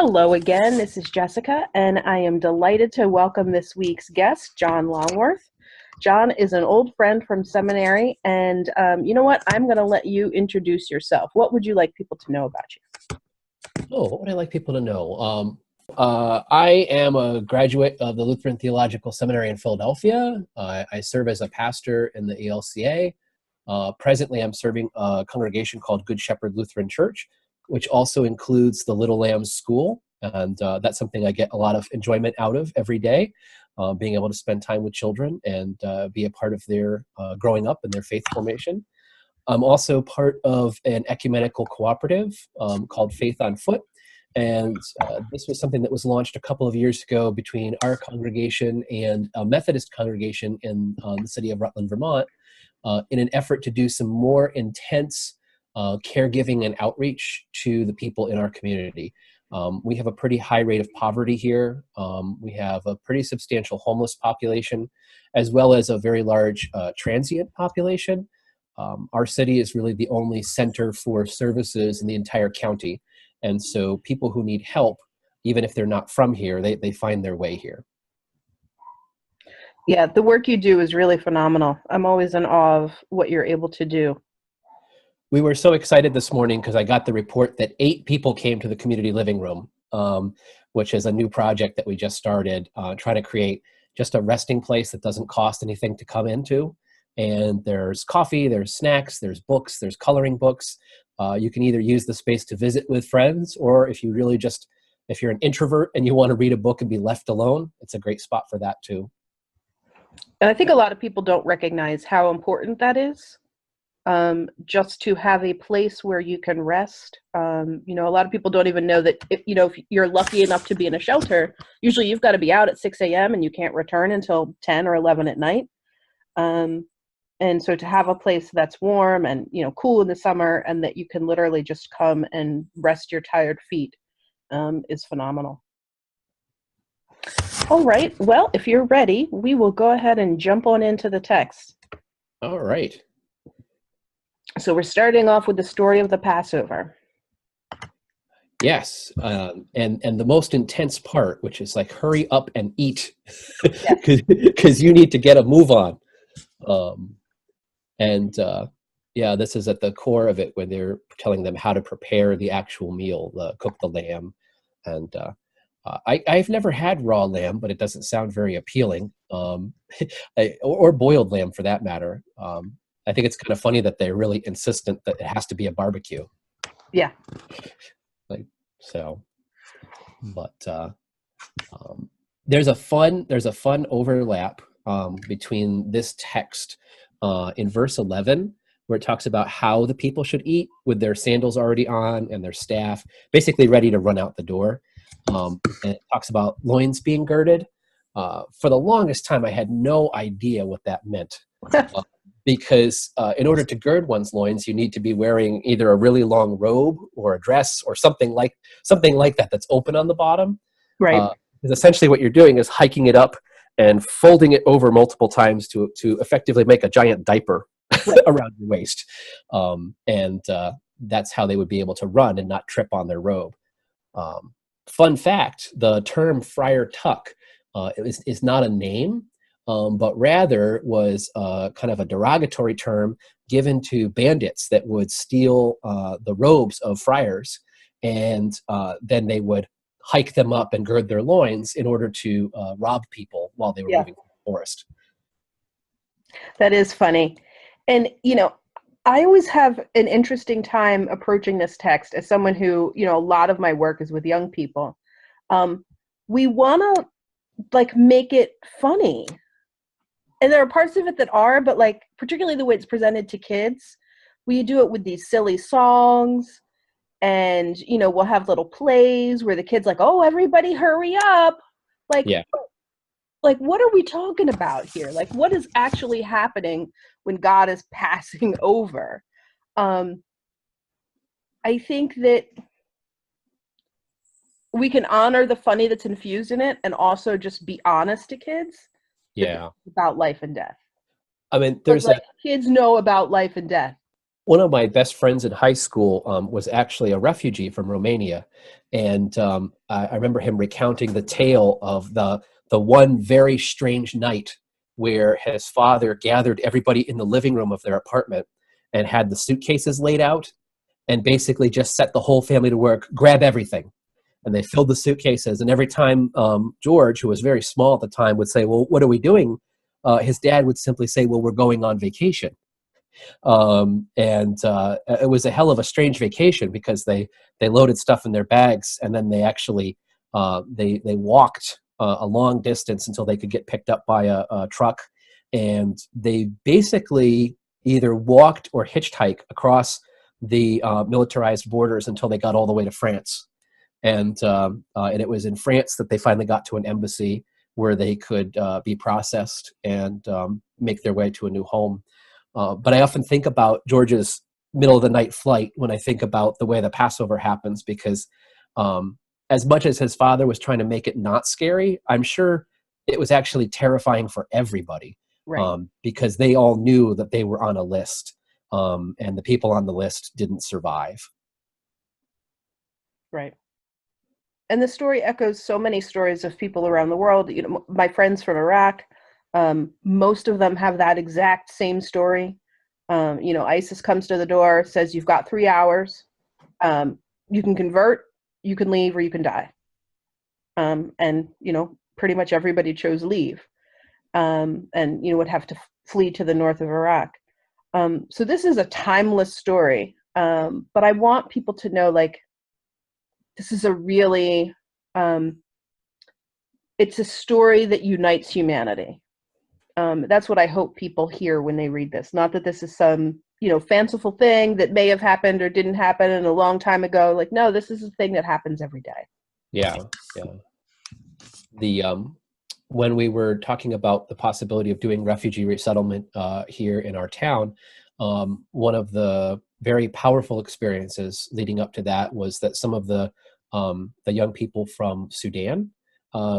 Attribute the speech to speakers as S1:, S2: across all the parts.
S1: Hello again, this is Jessica, and I am delighted to welcome this week's guest, John Longworth. John is an old friend from seminary, and you know what? I'm going to let you introduce yourself. What would you like people to know about you?
S2: Oh, what would I like people to know? I am a graduate of the Lutheran Theological Seminary in Philadelphia. I serve as a pastor in the ELCA. Presently, I'm serving a congregation called Good Shepherd Lutheran Church, which also includes the Little Lambs School. And that's something I get a lot of enjoyment out of every day, being able to spend time with children and be a part of their growing up and their faith formation. I'm also part of an ecumenical cooperative called Faith on Foot. And this was something that was launched a couple of years ago between our congregation and a Methodist congregation in the city of Rutland, Vermont, in an effort to do some more intense caregiving and outreach to the people in our community. We have a pretty high rate of poverty here. We have a pretty substantial homeless population, as well as a very large transient population. Our city is really the only center for services in the entire county. And so people who need help, even if they're not from here, they find their way here.
S1: Yeah, the work you do is really phenomenal. I'm always in awe of what you're able to do.
S2: We were so excited this morning because I got the report that 8 people came to the community living room, which is a new project that we just started, trying to create just a resting place that doesn't cost anything to come into. And there's coffee, there's snacks, there's books, there's coloring books. You can either use the space to visit with friends, or if you're an introvert and you want to read a book and be left alone, it's a great spot for that too.
S1: And I think a lot of people don't recognize how important that is, just to have a place where you can rest. A lot of people don't even know that if you're lucky enough to be in a shelter, usually you've got to be out at 6 a.m. and you can't return until 10 or 11 at night. And so to have a place that's warm and, cool in the summer and that you can literally just come and rest your tired feet is phenomenal. All right. Well, if you're ready, we will go ahead and jump on into the text.
S2: All right.
S1: So we're starting off with the story of the Passover.
S2: Yes. And the most intense part, which is like, hurry up and eat because you need to get a move on. This is at the core of it, when they're telling them how to prepare the actual meal, cook the lamb. And I've never had raw lamb, but it doesn't sound very appealing, or boiled lamb for that matter. I think it's kind of funny that they're really insistent that it has to be a barbecue.
S1: Yeah.
S2: There's a fun overlap between this text in verse 11, where it talks about how the people should eat with their sandals already on and their staff, basically ready to run out the door. And it talks about loins being girded. For the longest time, I had no idea what that meant. Because in order to gird one's loins, you need to be wearing either a really long robe or a dress or something like that that's open on the bottom.
S1: Right.
S2: Because essentially what you're doing is hiking it up and folding it over multiple times to effectively make a giant diaper around your waist. That's how they would be able to run and not trip on their robe. Fun fact, the term friar tuck is not a name, but rather was kind of a derogatory term given to bandits that would steal the robes of friars, and then they would hike them up and gird their loins in order to rob people while they were moving through the forest.
S1: That is funny. And, I always have an interesting time approaching this text as someone who, a lot of my work is with young people. We want to make it funny. And there are parts of it that are, but particularly the way it's presented to kids, we do it with these silly songs, and, we'll have little plays where the kid's like, oh, everybody hurry up. What are we talking about here? What is actually happening when God is passing over? I think that we can honor the funny that's infused in it and also just be honest to kids.
S2: Yeah.
S1: About life and death.
S2: I mean,
S1: kids know about life and death.
S2: One of my best friends in high school was actually a refugee from Romania, and I remember him recounting the tale of the one very strange night where his father gathered everybody in the living room of their apartment and had the suitcases laid out and basically just set the whole family to work, grab everything. And they filled the suitcases. And every time George, who was very small at the time, would say, "Well, what are we doing?" His dad would simply say, "Well, we're going on vacation." And it was a hell of a strange vacation because they loaded stuff in their bags, and then they actually they walked a long distance until they could get picked up by a truck, and they basically either walked or hitchhiked across the militarized borders until they got all the way to France. And it was in France that they finally got to an embassy where they could be processed and make their way to a new home. But I often think about George's middle of the night flight when I think about the way the Passover happens, because as much as his father was trying to make it not scary, I'm sure it was actually terrifying for everybody,
S1: Right.
S2: because they all knew that they were on a list, and the people on the list didn't survive.
S1: Right. And the story echoes so many stories of people around the world. You know, my friends from Iraq, most of them have that exact same story. You know, ISIS comes to the door, says you've got 3 hours. You can convert, you can leave, or you can die. And you know, pretty much everybody chose leave, and you know would have to flee to the north of Iraq. So this is a timeless story, but I want people to know, like, this is a really, it's a story that unites humanity. That's what I hope people hear when they read this. Not that this is some, you know, fanciful thing that may have happened or didn't happen in a long time ago. Like, no, this is a thing that happens every day.
S2: Yeah, yeah. The When we were talking about the possibility of doing refugee resettlement here in our town, one of the very powerful experiences leading up to that was that some of the young people from Sudan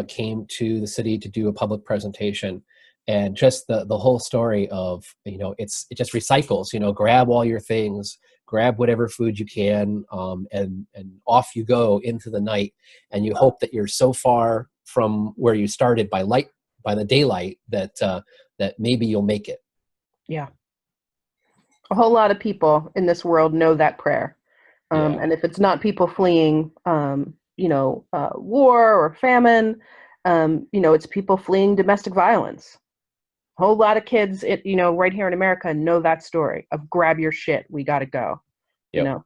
S2: came to the city to do a public presentation, and just the whole story of, you know, it just recycles. You know, grab all your things, grab whatever food you can, and off you go into the night, and you hope that you're so far from where you started by the daylight that that maybe you'll make it.
S1: Yeah. A whole lot of people in this world know that prayer.
S2: Yeah.
S1: And if it's not people fleeing, you know, war or famine, you know, it's people fleeing domestic violence. A whole lot of kids, you know, right here in America know that story of grab your shit, we got to go, you
S2: Yep.
S1: know.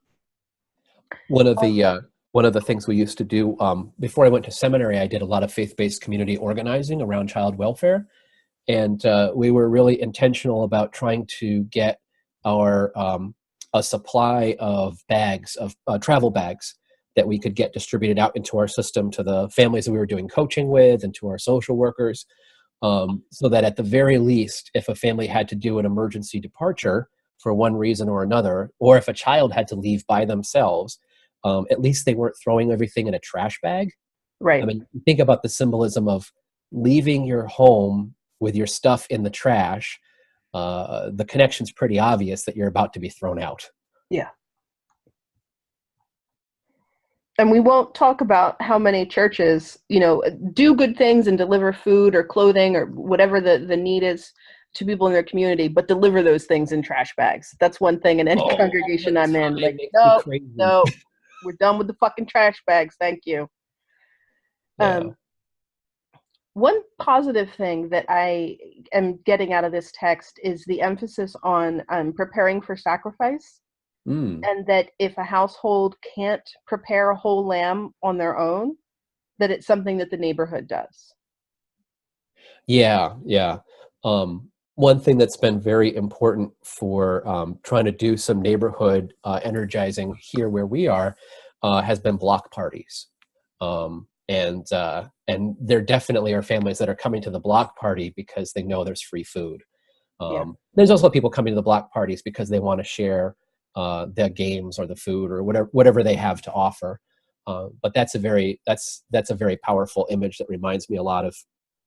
S2: One of the things we used to do before I went to seminary, I did a lot of faith-based community organizing around child welfare, and we were really intentional about trying to get our a supply of bags of travel bags that we could get distributed out into our system to the families that we were doing coaching with and to our social workers, so that at the very least, if a family had to do an emergency departure for one reason or another, or if a child had to leave by themselves, at least they weren't throwing everything in a trash bag. I
S1: Right.
S2: mean, think about the symbolism of leaving your home with your stuff in the trash. The connection's pretty obvious that you're about to be thrown out.
S1: Yeah. And we won't talk about how many churches, you know, do good things and deliver food or clothing or whatever the need is to people in their community, but deliver those things in trash bags. That's one thing in any
S2: Oh, all the
S1: congregation I'm in.
S2: time
S1: Like,
S2: makes me
S1: no,
S2: crazy.
S1: no, we're done with the fucking trash bags. Thank you.
S2: Yeah.
S1: Um, One positive thing that I am getting out of this text is the emphasis on preparing for sacrifice,
S2: Mm.
S1: and that if a household can't prepare a whole lamb on their own, that it's something that the neighborhood does.
S2: Yeah, yeah. One thing that's been very important for trying to do some neighborhood energizing here where we are has been block parties. And there definitely are families that are coming to the block party because they know there's free food.
S1: Yeah.
S2: There's also people coming to the block parties because they want to share the games or the food or whatever they have to offer. But that's a very powerful image that reminds me a lot of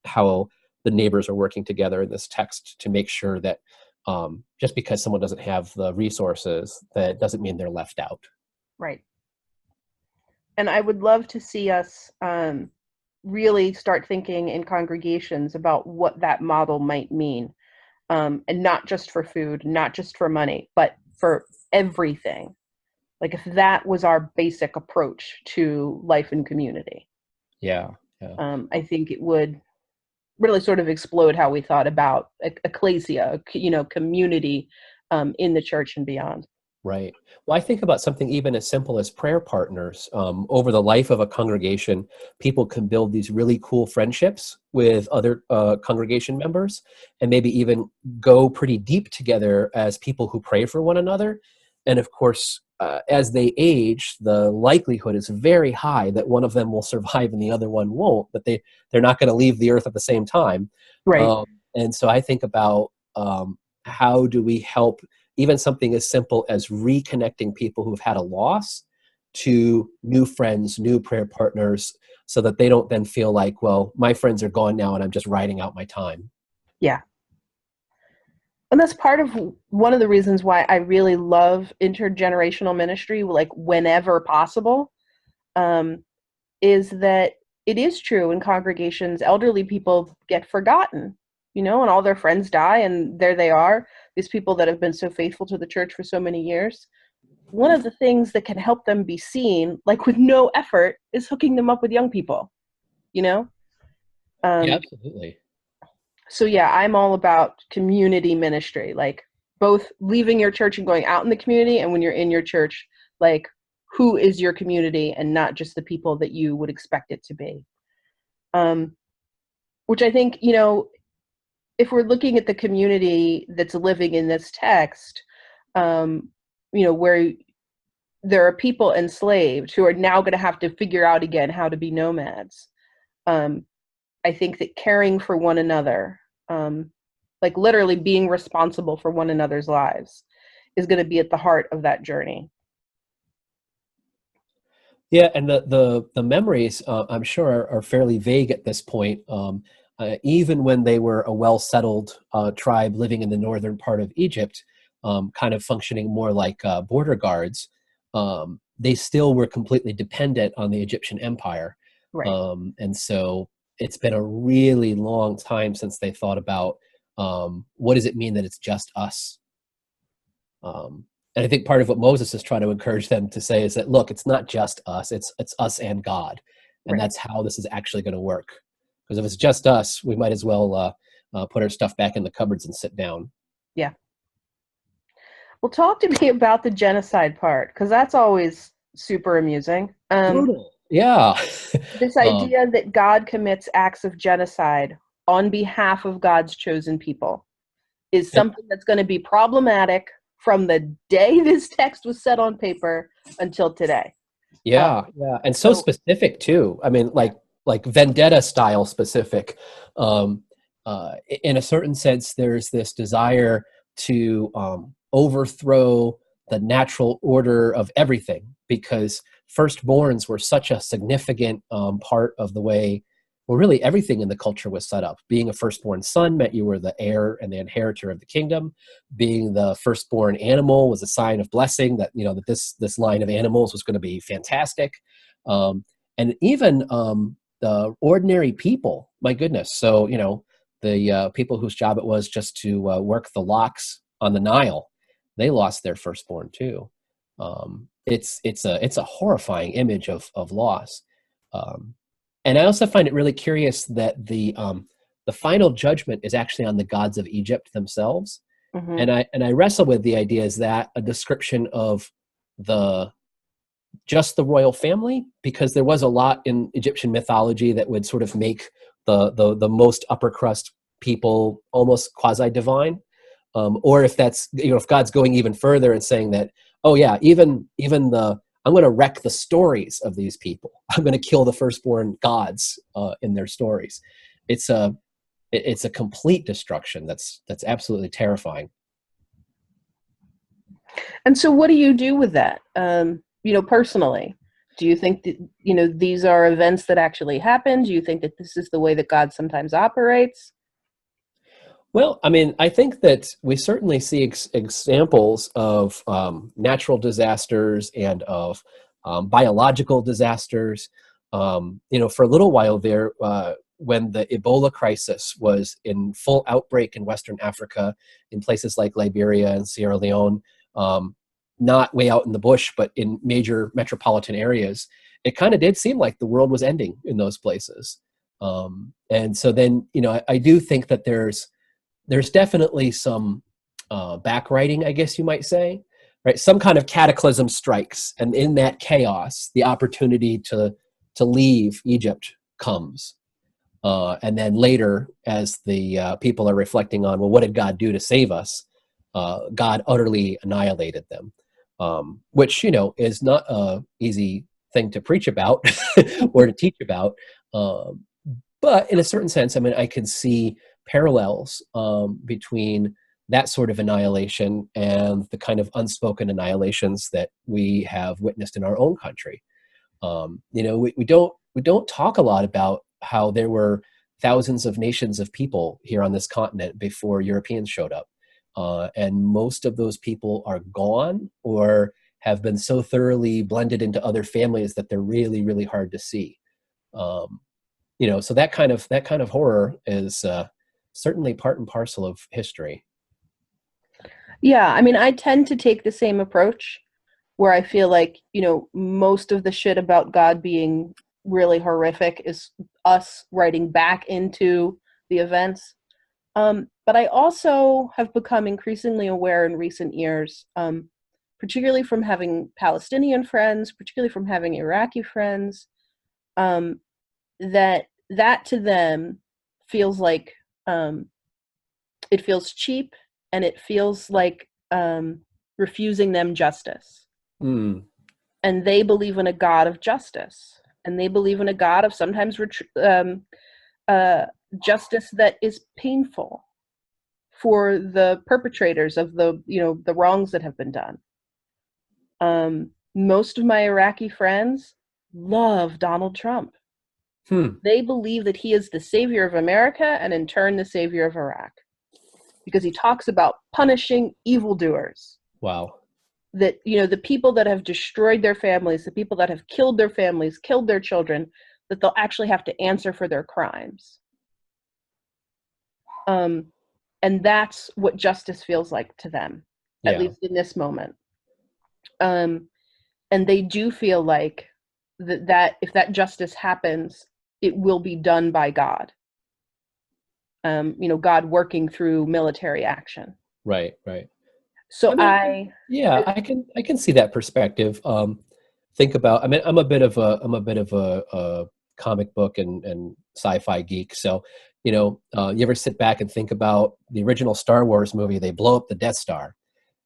S2: how the neighbors are working together in this text to make sure that Just because someone doesn't have the resources, that doesn't mean they're left out.
S1: Right. And I would love to see us really start thinking in congregations about what that model might mean. And not just for food, not just for money, but for everything. Like if that was our basic approach to life and community,
S2: Yeah, yeah.
S1: I think it would really sort of explode how we thought about ecclesia, community in the church and beyond.
S2: Right. Well, I think about something even as simple as prayer partners. Over the life of a congregation, people can build these really cool friendships with other congregation members, and maybe even go pretty deep together as people who pray for one another. And of course, as they age, the likelihood is very high that one of them will survive and the other one won't, but they're not going to leave the earth at the same time.
S1: Right.
S2: And so I think about how do we help even something as simple as reconnecting people who've had a loss to new friends, new prayer partners, so that they don't then feel like, well, my friends are gone now and I'm just riding out my time.
S1: Yeah. And that's part of one of the reasons why I really love intergenerational ministry, like whenever possible, is that it is true in congregations, elderly people get forgotten, and all their friends die and there they are, these people that have been so faithful to the church for so many years. One of the things that can help them be seen, like with no effort, is hooking them up with young people, you know?
S2: Yeah,
S1: Um,
S2: absolutely.
S1: so yeah, I'm all about community ministry, like both leaving your church and going out in the community, and when you're in your church, like who is your community and not just the people that you would expect it to be. Which I think, if we're looking at the community that's living in this text, where there are people enslaved who are now going to have to figure out again how to be nomads. I think that caring for one another, like literally being responsible for one another's lives, is going to be at the heart of that journey.
S2: Yeah, and the memories, I'm sure, are fairly vague at this point. Even when they were a well-settled tribe living in the northern part of Egypt, kind of functioning more like border guards, they still were completely dependent on the Egyptian empire.
S1: Right.
S2: And so it's been a really long time since they thought about what does it mean that it's just us? And I think part of what Moses is trying to encourage them to say is that, look, it's not just us, it's us and God. And
S1: Right.
S2: that's how this is actually going to work. Because if it's just us, we might as well put our stuff back in the cupboards and sit down.
S1: Yeah. Well, talk to me about the genocide part, because that's always super amusing.
S2: Brutal. Yeah.
S1: This
S2: um,
S1: idea that God commits acts of genocide on behalf of God's chosen people is
S2: and,
S1: something that's going to be problematic from the day this text was set on paper until today. Uh,
S2: yeah, yeah. And so
S1: so,
S2: specific too. I mean,
S1: yeah,
S2: like vendetta style specific. Um, in a certain sense, there's this desire to overthrow the natural order of everything, because firstborns were such a significant part of the way, well, really everything in the culture was set up. Being a firstborn son meant you were the heir and the inheritor of the kingdom. Being the firstborn animal was a sign of blessing, that that this line of animals was going to be fantastic. Um, and even the ordinary people, my goodness. So the people whose job it was just to work the locks on the Nile, they lost their firstborn too. It's a horrifying image of loss. Um, and I also find it really curious that the final judgment is actually on the gods of Egypt themselves.
S1: hmm
S2: And I wrestle with the idea, is that a description of the just the royal family? Because there was a lot in Egyptian mythology that would sort of make the most upper crust people almost quasi divine. Or if that's, if God's going even further and saying that, oh yeah, even I'm going to wreck the stories of these people. I'm going to kill the firstborn gods in their stories. It's a complete destruction that's absolutely terrifying.
S1: And so what do you do with that? Personally, do you think that, these are events that actually happen? Do you think that this is the way that God sometimes operates?
S2: Well, I mean, I think that we certainly see examples of natural disasters and of biological disasters. For a little while there, when the Ebola crisis was in full outbreak in Western Africa, in places like Liberia and Sierra Leone, um, not way out in the bush, but in major metropolitan areas, it kind of did seem like the world was ending in those places. And so then, I do think that there's definitely some backwriting, I guess you might say, right? Some kind of cataclysm strikes, and in that chaos, the opportunity to leave Egypt comes. And then later, as the people are reflecting on, well, what did God do to save us? God utterly annihilated them, which is not a easy thing to preach about or to teach about. But in a certain sense, I mean, I can see parallels between that sort of annihilation and the kind of unspoken annihilations that we have witnessed in our own country. We don't talk a lot about how there were thousands of nations of people here on this continent before Europeans showed up, and most of those people are gone or have been so thoroughly blended into other families that they're really, really hard to see. So that kind of horror is certainly part and parcel of history.
S1: Yeah, I mean, I tend to take the same approach where I feel like, most of the shit about God being really horrific is us writing back into the events. But I also have become increasingly aware in recent years, particularly from having Palestinian friends, particularly from having Iraqi friends, um, that to them feels like, it feels cheap, and it feels like refusing them justice.
S2: Mm,
S1: And they believe in a God of justice, and they believe in a God of sometimes uh, justice that is painful for the perpetrators of the wrongs that have been done. Most of my Iraqi friends love Donald Trump.
S2: hmm.
S1: They believe that he is the savior of America and in turn the savior of Iraq, because he talks about punishing evildoers.
S2: Wow.
S1: That, the people that have destroyed their families, the people that have killed their families, killed their children, that they'll actually have to answer for their crimes. And that's what justice feels like to them, at
S2: Yeah.
S1: least in this moment. And they do feel like that if that justice happens, it will be done by God. God working through military action.
S2: Right. Right.
S1: So
S2: I mean, yeah, I can see that perspective. Think about. I mean, I'm a bit of a comic book and sci-fi geek. So, you ever sit back and think about the original Star Wars movie? They blow up the Death Star,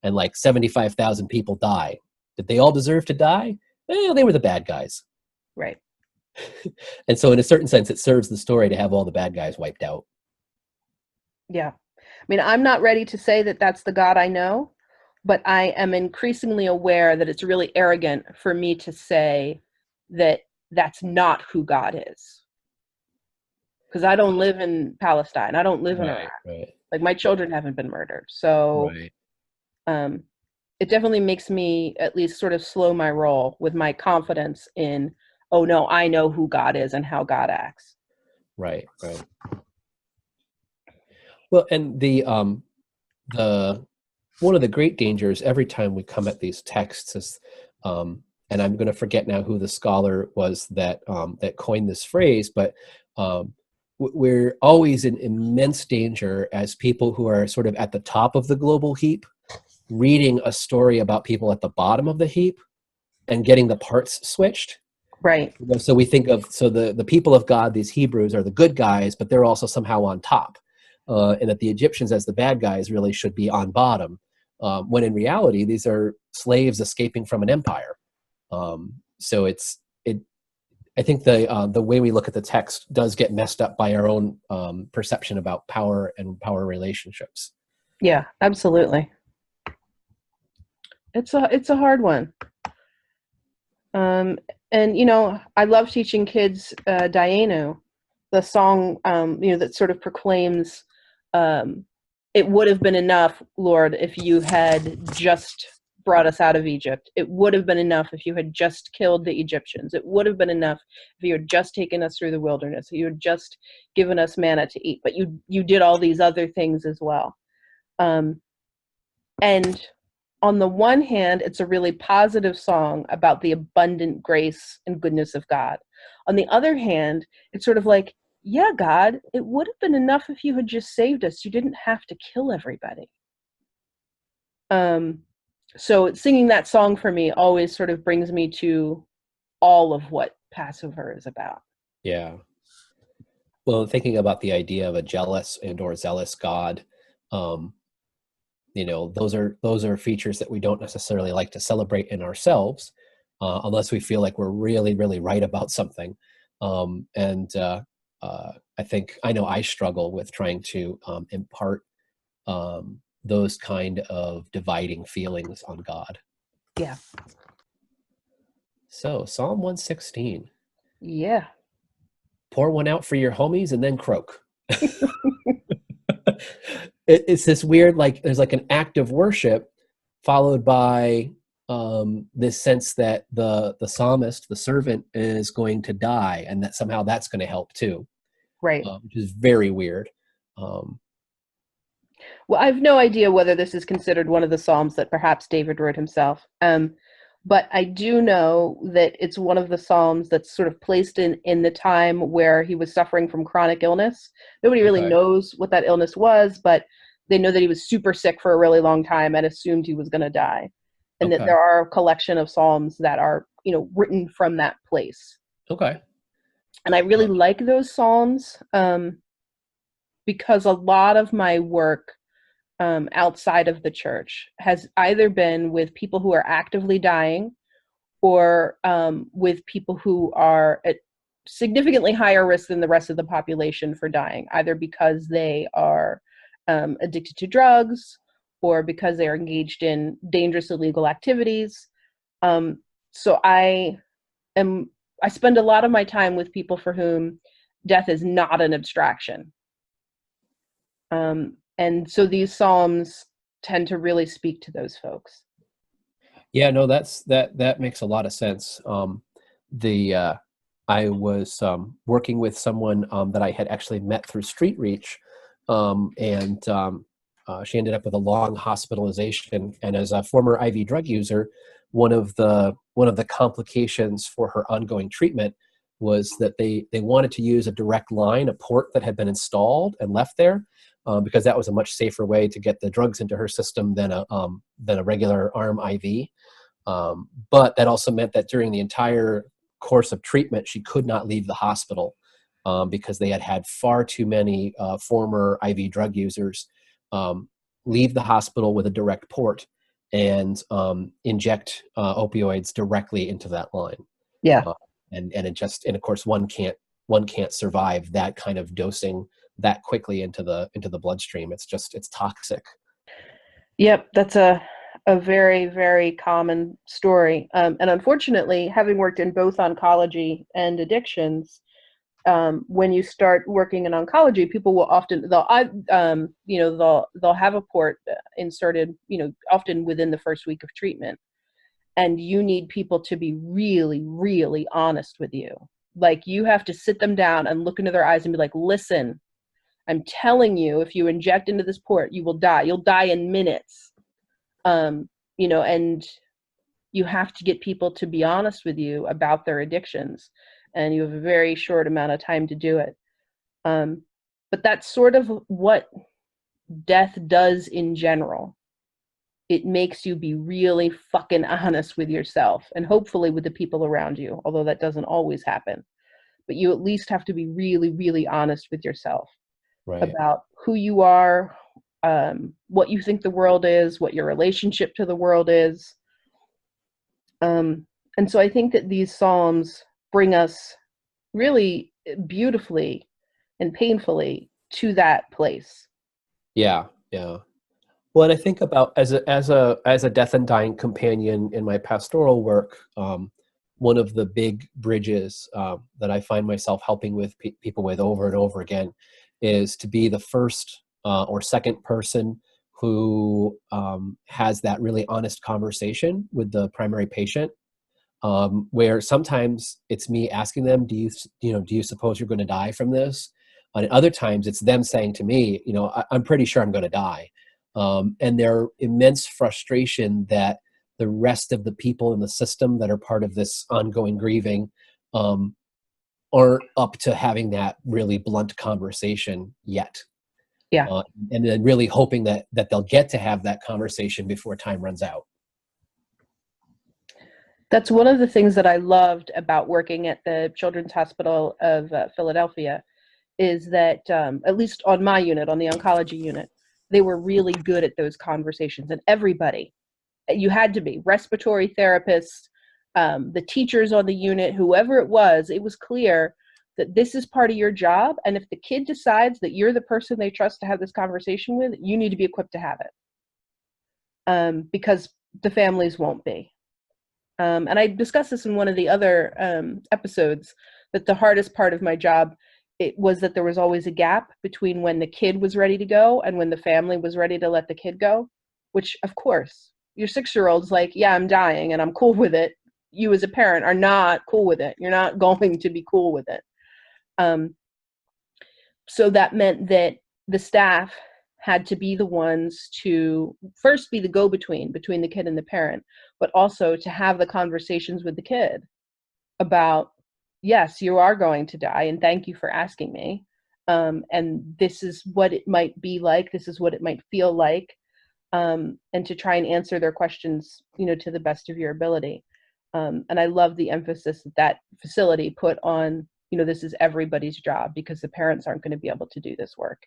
S2: and like 75,000 people die. Did they all deserve to die? Well, they were the bad guys,
S1: right.
S2: and so in a certain sense, it serves the story to have all the bad guys wiped out.
S1: Yeah. I mean, I'm not ready to say that that's the God I know, but I am increasingly aware that it's really arrogant for me to say that that's not who God is. Because I don't live in Palestine. I don't live in
S2: Right.
S1: Iraq.
S2: Right.
S1: Like, my children haven't been murdered. So
S2: Right.
S1: um, it definitely makes me at least sort of slow my roll with my confidence in, oh no, I know who God is and how God acts.
S2: Right. Right. Well, and the one of the great dangers every time we come at these texts is, and I'm going to forget now who the scholar was that coined this phrase, but we're always in immense danger as people who are sort of at the top of the global heap, reading a story about people at the bottom of the heap and getting the parts switched.
S1: Right.
S2: So we think of the people of God, these Hebrews, are the good guys, but they're also somehow on top, and that the Egyptians, as the bad guys, really should be on bottom. When in reality, these are slaves escaping from an empire. So it. I think the way we look at the text does get messed up by our own perception about power and power relationships.
S1: Yeah, absolutely. It's a hard one. Um, and I love teaching kids Dayenu, the song that sort of proclaims it would have been enough, Lord, if you had just brought us out of Egypt. It would have been enough if you had just killed the Egyptians. It would have been enough if you had just taken us through the wilderness. If you had just given us manna to eat. But you did all these other things as well. And on the one hand, it's a really positive song about the abundant grace and goodness of God. On the other hand, it's sort of like, yeah, God, it would have been enough if you had just saved us. You didn't have to kill everybody. So singing that song for me always sort of brings me to all of what Passover is about.
S2: Yeah. Well, thinking about the idea of a jealous and or zealous God, um, those are features that we don't necessarily like to celebrate in ourselves, unless we feel like we're really, really right about something. I think I know I struggle with trying to impart those kind of dividing feelings on God.
S1: Yeah.
S2: So Psalm 116.
S1: Yeah.
S2: Pour one out for your homies and then croak. It's this weird, like there's like an act of worship followed by this sense that the psalmist, the servant, is going to die, and that somehow that's going to help too,
S1: Right.
S2: which is very weird.
S1: Well, I have no idea whether this is considered one of the Psalms that perhaps David wrote himself. But I do know that it's one of the Psalms that's sort of placed in the time where he was suffering from chronic illness. Nobody really
S2: Okay.
S1: knows what that illness was, but they know that he was super sick for a really long time and assumed he was going to die. And that
S2: Okay.
S1: there are a collection of Psalms that are, written from that place.
S2: Okay.
S1: And I really like those Psalms because a lot of my work outside of the church has either been with people who are actively dying or with people who are at significantly higher risk than the rest of the population for dying, either because they are addicted to drugs or because they are engaged in dangerous illegal activities. So I spend a lot of my time with people for whom death is not an abstraction. And so these psalms tend to really speak to those folks.
S2: Yeah, no, that makes a lot of sense. I was working with someone that I had actually met through Street Reach, and she ended up with a long hospitalization. And as a former IV drug user, one of the complications for her ongoing treatment was that they wanted to use a direct line, a port that had been installed and left there, because that was a much safer way to get the drugs into her system than a regular arm IV. But that also meant that during the entire course of treatment, she could not leave the hospital because they had far too many former IV drug users leave the hospital with a direct port and inject opioids directly into that line.
S1: Yeah.
S2: And of course one can't survive that kind of dosing that quickly into the bloodstream. It's toxic.
S1: Yep, that's a very, very common story. And unfortunately, having worked in both oncology and addictions, when you start working in oncology, people will often they'll have a port inserted, often within the first week of treatment, and you need people to be really, really honest with you. Like you have to sit them down and look into their eyes and be like, "Listen, I'm telling you, if you inject into this port, you will die. You'll die in minutes." And you have to get people to be honest with you about their addictions, and you have a very short amount of time to do it. But that's sort of what death does in general. It makes you be really fucking honest with yourself and hopefully with the people around you, although that doesn't always happen. But you at least have to be really, really honest with yourself
S2: Right.
S1: about who you are, what you think the world is, what your relationship to the world is. And so I think that these Psalms bring us really beautifully and painfully to that place.
S2: Yeah. Yeah. Well, and I think about as a death and dying companion in my pastoral work, one of the big bridges that I find myself helping with people with over and over again is to be the first or second person who has that really honest conversation with the primary patient, where sometimes it's me asking them, do you suppose you're going to die from this? And other times it's them saying to me, I'm pretty sure I'm going to die. And their immense frustration that the rest of the people in the system that are part of this ongoing grieving aren't up to having that really blunt conversation yet.
S1: Yeah.
S2: And then really hoping that they'll get to have that conversation before time runs out.
S1: That's one of the things that I loved about working at the Children's Hospital of Philadelphia, is that at least on my unit, on the oncology unit, they were really good at those conversations. And everybody, you had to be, respiratory therapists, the teachers on the unit, whoever it was clear that this is part of your job. And if the kid decides that you're the person they trust to have this conversation with, you need to be equipped to have it, because the families won't be. And I discussed this in one of the other episodes, that the hardest part of my job, it was that there was always a gap between when the kid was ready to go and when the family was ready to let the kid go, which of course your 6-year-old's like, yeah, I'm dying and I'm cool with it. You as a parent are not cool with it. You're not going to be cool with it. So that meant that the staff had to be the ones to first be the go-between between the kid and the parent, but also to have the conversations with the kid about, yes, you are going to die, and thank you for asking me. And this is what it might be like. This is what it might feel like. And to try and answer their questions, to the best of your ability. And I love the emphasis that facility put on, this is everybody's job, because the parents aren't going to be able to do this work.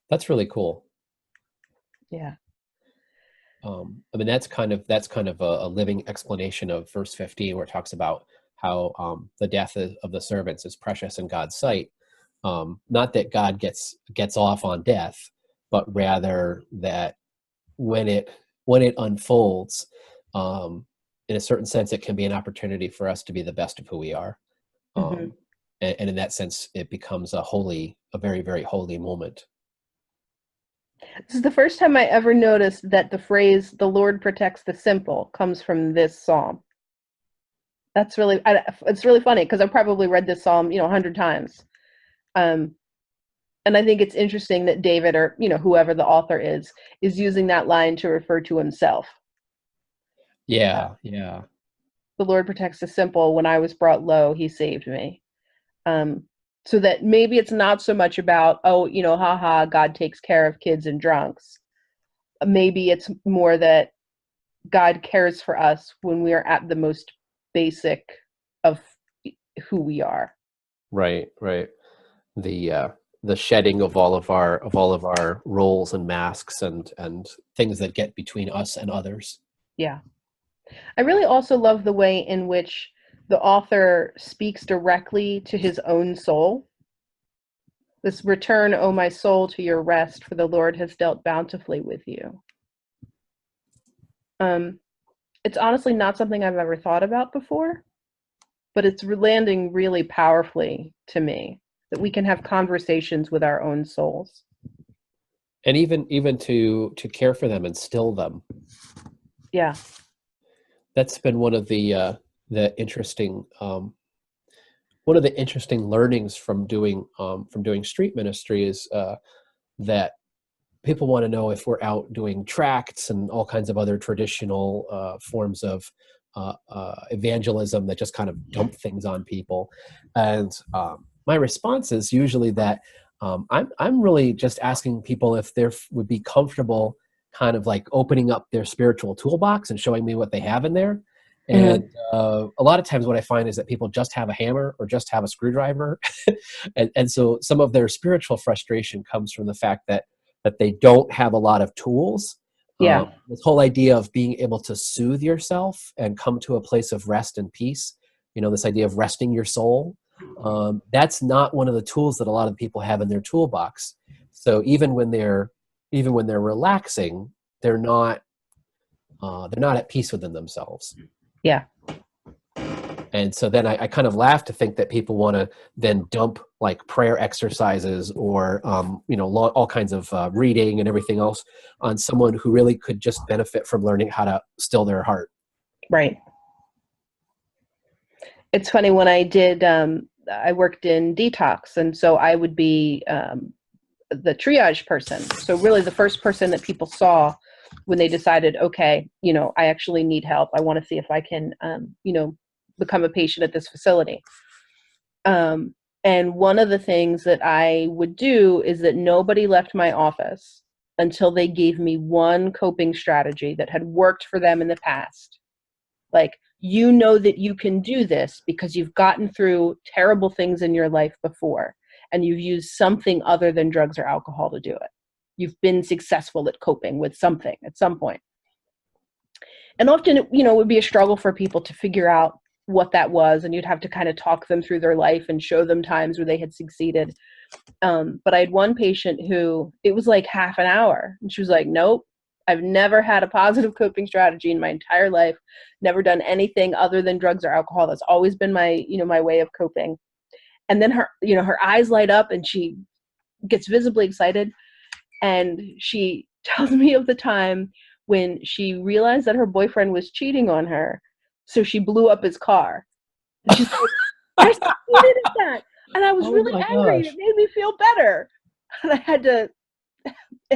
S2: That's really cool.
S1: Yeah.
S2: I mean, that's kind of a living explanation of verse 15, where it talks about how the death of the servants is precious in God's sight. Not that God gets off on death, but rather that when it unfolds, in a certain sense, it can be an opportunity for us to be the best of who we are.
S1: Mm-hmm.
S2: And in that sense, it becomes a very, very holy moment.
S1: This is the first time I ever noticed that the phrase, the Lord protects the simple, comes from this psalm. It's really funny, because I've probably read this psalm, 100 times. And I think it's interesting that David, or, whoever the author is using that line to refer to himself.
S2: Yeah, yeah.
S1: The Lord protects the simple. When I was brought low, he saved me. So that maybe it's not so much about, haha, God takes care of kids and drunks. Maybe it's more that God cares for us when we are at the most basic of who we are.
S2: Right. The shedding of all of our roles and masks and things that get between us and others.
S1: Yeah. I really also love the way in which the author speaks directly to his own soul. This return, O my soul, to your rest, for the Lord has dealt bountifully with you. It's honestly not something I've ever thought about before, but it's landing really powerfully to me, that we can have conversations with our own souls.
S2: And even to care for them and still them.
S1: Yeah.
S2: That's been one of the interesting learnings from doing street ministry, is that people want to know if we're out doing tracts and all kinds of other traditional forms of evangelism that just kind of dump things on people. And my response is usually that I'm really just asking people if they would be comfortable kind of like opening up their spiritual toolbox and showing me what they have in there. And a lot of times what I find is that people just have a hammer or just have a screwdriver. and so some of their spiritual frustration comes from the fact that they don't have a lot of tools.
S1: Yeah.
S2: This whole idea of being able to soothe yourself and come to a place of rest and peace, this idea of resting your soul, that's not one of the tools that a lot of people have in their toolbox. So even when they're relaxing, they're not at peace within themselves.
S1: Yeah.
S2: And so then I kind of laugh to think that people want to then dump like prayer exercises or, all kinds of reading and everything else on someone who really could just benefit from learning how to still their heart.
S1: Right. It's funny, when I worked in detox, and so I would be the triage person. So really the first person that people saw when they decided, okay, I actually need help. I want to see if I can, become a patient at this facility. And one of the things that I would do is that nobody left my office until they gave me one coping strategy that had worked for them in the past. Like, that you can do this because you've gotten through terrible things in your life before, and you've used something other than drugs or alcohol to do it. You've been successful at coping with something at some point. And often, it would be a struggle for people to figure out what that was, and you'd have to kind of talk them through their life and show them times where they had succeeded. But I had one patient who, it was like half an hour, and she was like, nope, I've never had a positive coping strategy in my entire life, never done anything other than drugs or alcohol. That's always been my, my way of coping. And then her eyes light up and she gets visibly excited. And she tells me of the time when she realized that her boyfriend was cheating on her. So she blew up his car. And she's like, I succeeded at that. And I was
S2: Oh
S1: really
S2: my
S1: angry.
S2: gosh.
S1: It made me feel better. And I had to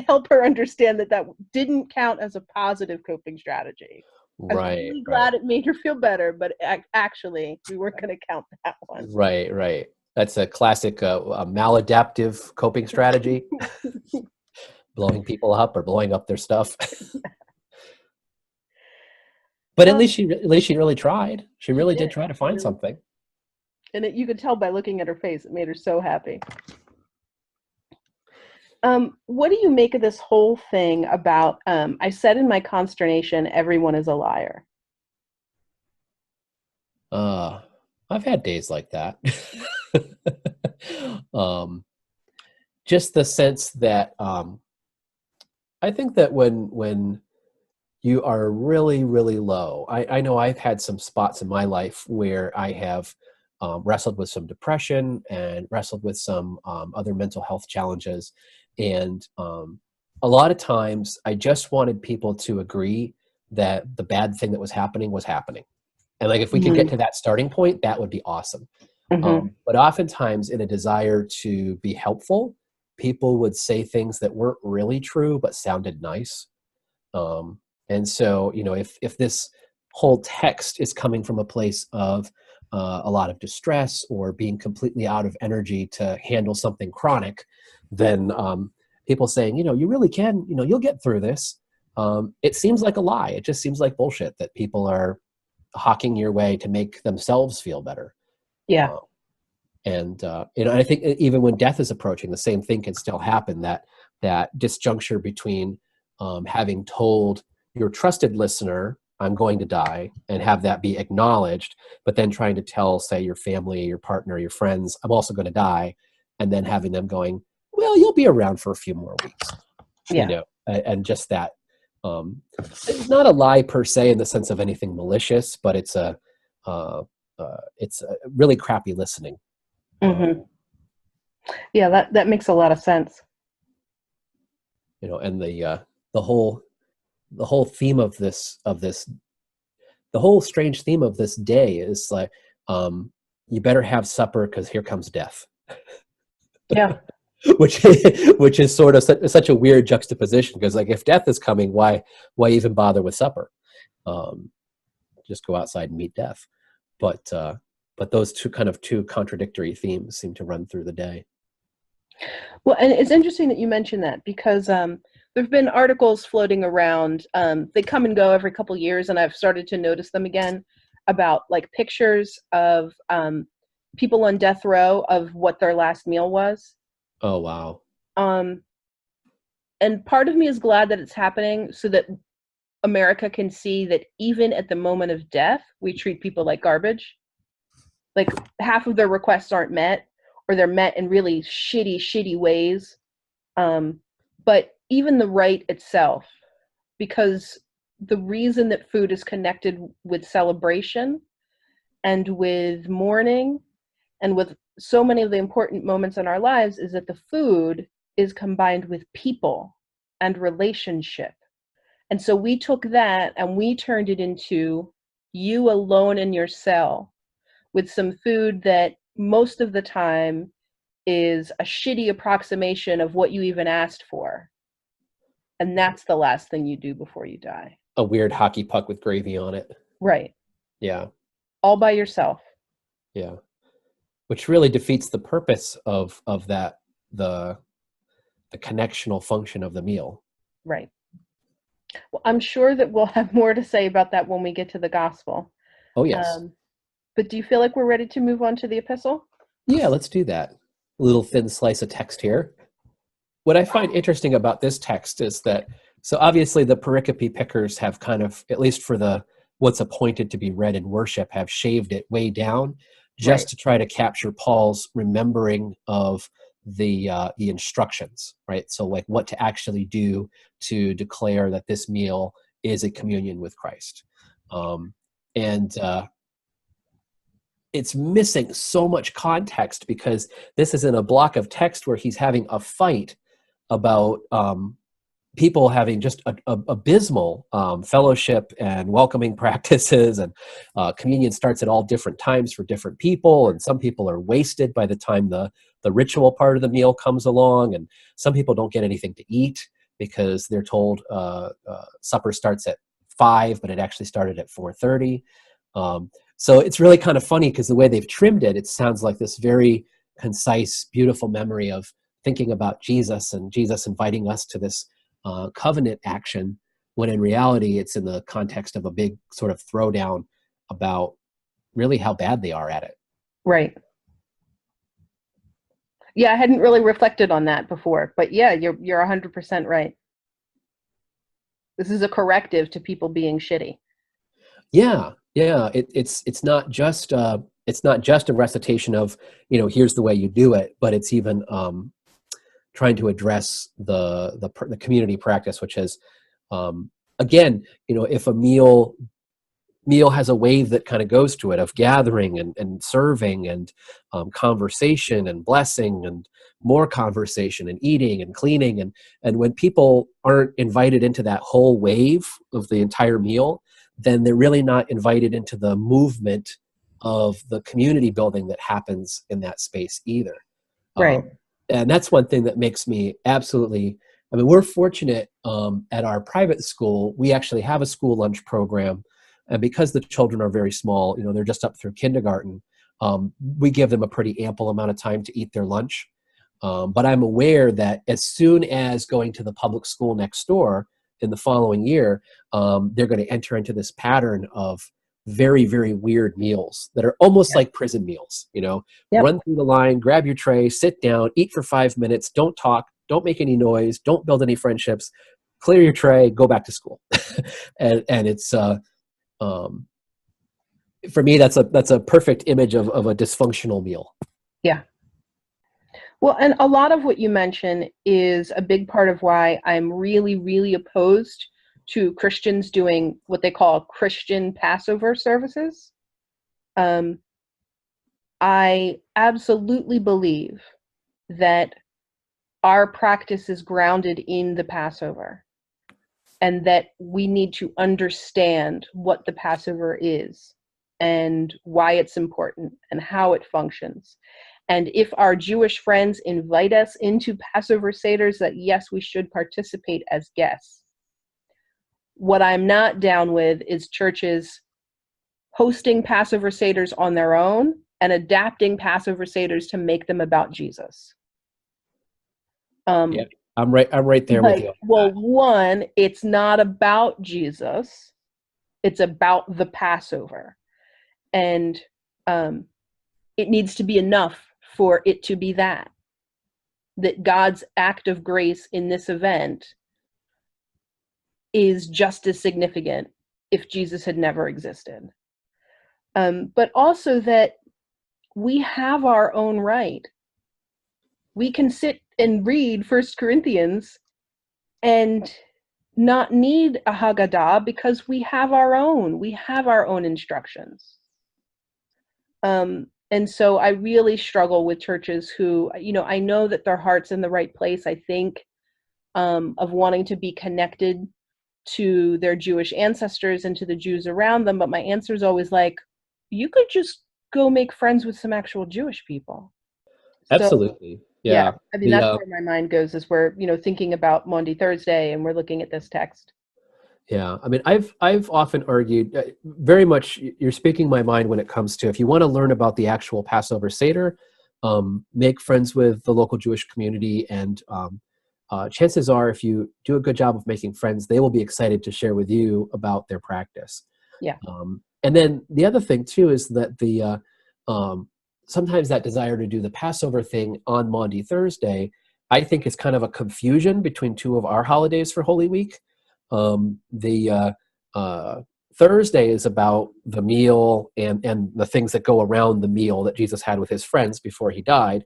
S1: help her understand that didn't count as a positive coping strategy. I was
S2: Right,
S1: really
S2: right,
S1: glad it made her feel better, but actually, we weren't going to count that one.
S2: right, right. That's a classic maladaptive coping strategy, blowing people up or blowing up their stuff. But
S1: Um,
S2: at least she really tried. She
S1: she
S2: really did
S1: did.
S2: try to
S1: She
S2: find
S1: really,
S2: something.
S1: and you could tell by looking at her face, it made her so happy. What do you make of this whole thing about, I said in my consternation, everyone is a liar?
S2: Uh, I've had days like that. um, just the sense that I think that when you are really, really low, I know I've had some spots in my life where I have wrestled with some depression and wrestled with some other mental health challenges. And a lot of times I just wanted people to agree that the bad thing that was happening. And like, if we could get
S1: Mm-hmm.
S2: to that starting point, that would be awesome.
S1: Mm-hmm.
S2: But oftentimes, in a desire to be helpful, people would say things that weren't really true but sounded nice. Um, and so, if this whole text is coming from a place of a lot of distress or being completely out of energy to handle something chronic, then people saying, you really can, you'll get through this. It seems like a lie. It just seems like bullshit that people are hawking your way to make themselves feel better.
S1: Yeah.
S2: Uh, and I think even when death is approaching, the same thing can still happen. That disjuncture between having told your trusted listener, "I'm going to die," and have that be acknowledged, but then trying to tell, say, your family, your partner, your friends, "I'm also going to die," and then having them going, "Well, you'll be around for a few more weeks,"
S1: Yeah.
S2: and just that. It's not a lie per se in the sense of anything malicious, but uh, it's a really crappy listening.
S1: Mm-hmm. Yeah, that makes a lot of sense.
S2: And the whole theme of this the whole strange theme of this day is like, you better have supper because here comes death.
S1: Yeah.
S2: which which is sort of such a weird juxtaposition, because like, if death is coming, why even bother with supper? um, just go outside and meet death. But those two contradictory themes seem to run through the day.
S1: Well, and it's interesting that you mentioned that, because there've been articles floating around. They come and go every couple years, and I've started to notice them again, about like pictures of people on death row of what their last meal was.
S2: Oh, wow.
S1: Um, and part of me is glad that it's happening, so that America can see that even at the moment of death, we treat people like garbage. Like, half of their requests aren't met, or they're met in really shitty ways. But even the rite itself, because the reason that food is connected with celebration and with mourning and with so many of the important moments in our lives is that the food is combined with people and relationship. And so we took that and we turned it into you alone in your cell with some food that most of the time is a shitty approximation of what you even asked for. And that's the last thing you do before you die.
S2: A weird hockey puck with gravy on it.
S1: Right.
S2: Yeah.
S1: All by yourself.
S2: Yeah. Which really defeats the purpose of that, the connectional function of the meal.
S1: Right. Well, I'm sure that we'll have more to say about that when we get to the gospel.
S2: Oh, yes.
S1: But do you feel like we're ready to move on to the epistle?
S2: Yeah, let's do that. A little thin slice of text here. What I find interesting about this text is that, so obviously the pericope pickers have kind of, at least for the what's appointed to be read in worship, have shaved it way down just
S1: Right.
S2: to try to capture Paul's remembering of the instructions, right? So like what to actually do to declare that this meal is a communion with Christ. And it's missing so much context because this is in a block of text where he's having a fight about people having just abysmal fellowship and welcoming practices, and communion starts at all different times for different people, and some people are wasted by the time the ritual part of the meal comes along, and some people don't get anything to eat because they're told supper starts at 5, but it actually started at 4:30. So it's really kind of funny because the way they've trimmed it, it sounds like this very concise, beautiful memory of thinking about Jesus and Jesus inviting us to this covenant action, when in reality it's in the context of a big sort of throwdown about really how bad they are at it.
S1: Right. Yeah, I hadn't really reflected on that before, but yeah, you're 100% right. This is a corrective to people being shitty.
S2: Yeah, yeah. It's not just a recitation of, here's the way you do it, but it's even trying to address the community practice, which is again, if a meal has a wave that kind of goes to it of gathering and serving and conversation and blessing and more conversation and eating and cleaning, and when people aren't invited into that whole wave of the entire meal, then they're really not invited into the movement of the community building that happens in that space either.
S1: Right.
S2: And that's one thing that makes me absolutely, I mean, we're fortunate at our private school, we actually have a school lunch program. And because the children are very small, they're just up through kindergarten, we give them a pretty ample amount of time to eat their lunch. But I'm aware that as soon as going to the public school next door in the following year, they're going to enter into this pattern of very, very weird meals that are almost like prison meals.
S1: Yep.
S2: Run through the line, grab your tray, sit down, eat for 5 minutes, don't talk, don't make any noise, don't build any friendships, clear your tray, go back to school. and it's for me, that's a perfect image of a dysfunctional meal.
S1: Yeah. Well, and a lot of what you mention is a big part of why I'm really, really opposed to Christians doing what they call Christian Passover services. I absolutely believe that our practice is grounded in the Passover, and that we need to understand what the Passover is and why it's important and how it functions. And if our Jewish friends invite us into Passover Seders, that yes, we should participate as guests. What I'm not down with is churches hosting Passover Seders on their own and adapting Passover Seders to make them about Jesus.
S2: Yeah, I'm right there with you.
S1: Well, one, it's not about Jesus. It's about the Passover. And it needs to be enough for it to be that God's act of grace in this event is just as significant if Jesus had never existed. But also that we have our own right. We can sit and read 1 Corinthians and not need a Haggadah because we have our own. We have our own instructions. And so I really struggle with churches who, I know that their heart's in the right place, I think, of wanting to be connected to their Jewish ancestors and to the Jews around them. But my answer is always like, you could just go make friends with some actual Jewish people. So
S2: Absolutely.
S1: yeah,
S2: Yeah.
S1: I mean,
S2: The
S1: that's where my mind goes as we're, thinking about Maundy Thursday and we're looking at this text.
S2: Yeah, I mean, I've often argued very much. You're speaking my mind when it comes to if you want to learn about the actual Passover Seder, make friends with the local Jewish community, and chances are, if you do a good job of making friends, they will be excited to share with you about their practice.
S1: Yeah.
S2: And then the other thing too is that the sometimes that desire to do the Passover thing on Maundy Thursday, I think, is kind of a confusion between two of our holidays for Holy Week. The Thursday is about the meal and the things that go around the meal that Jesus had with his friends before he died.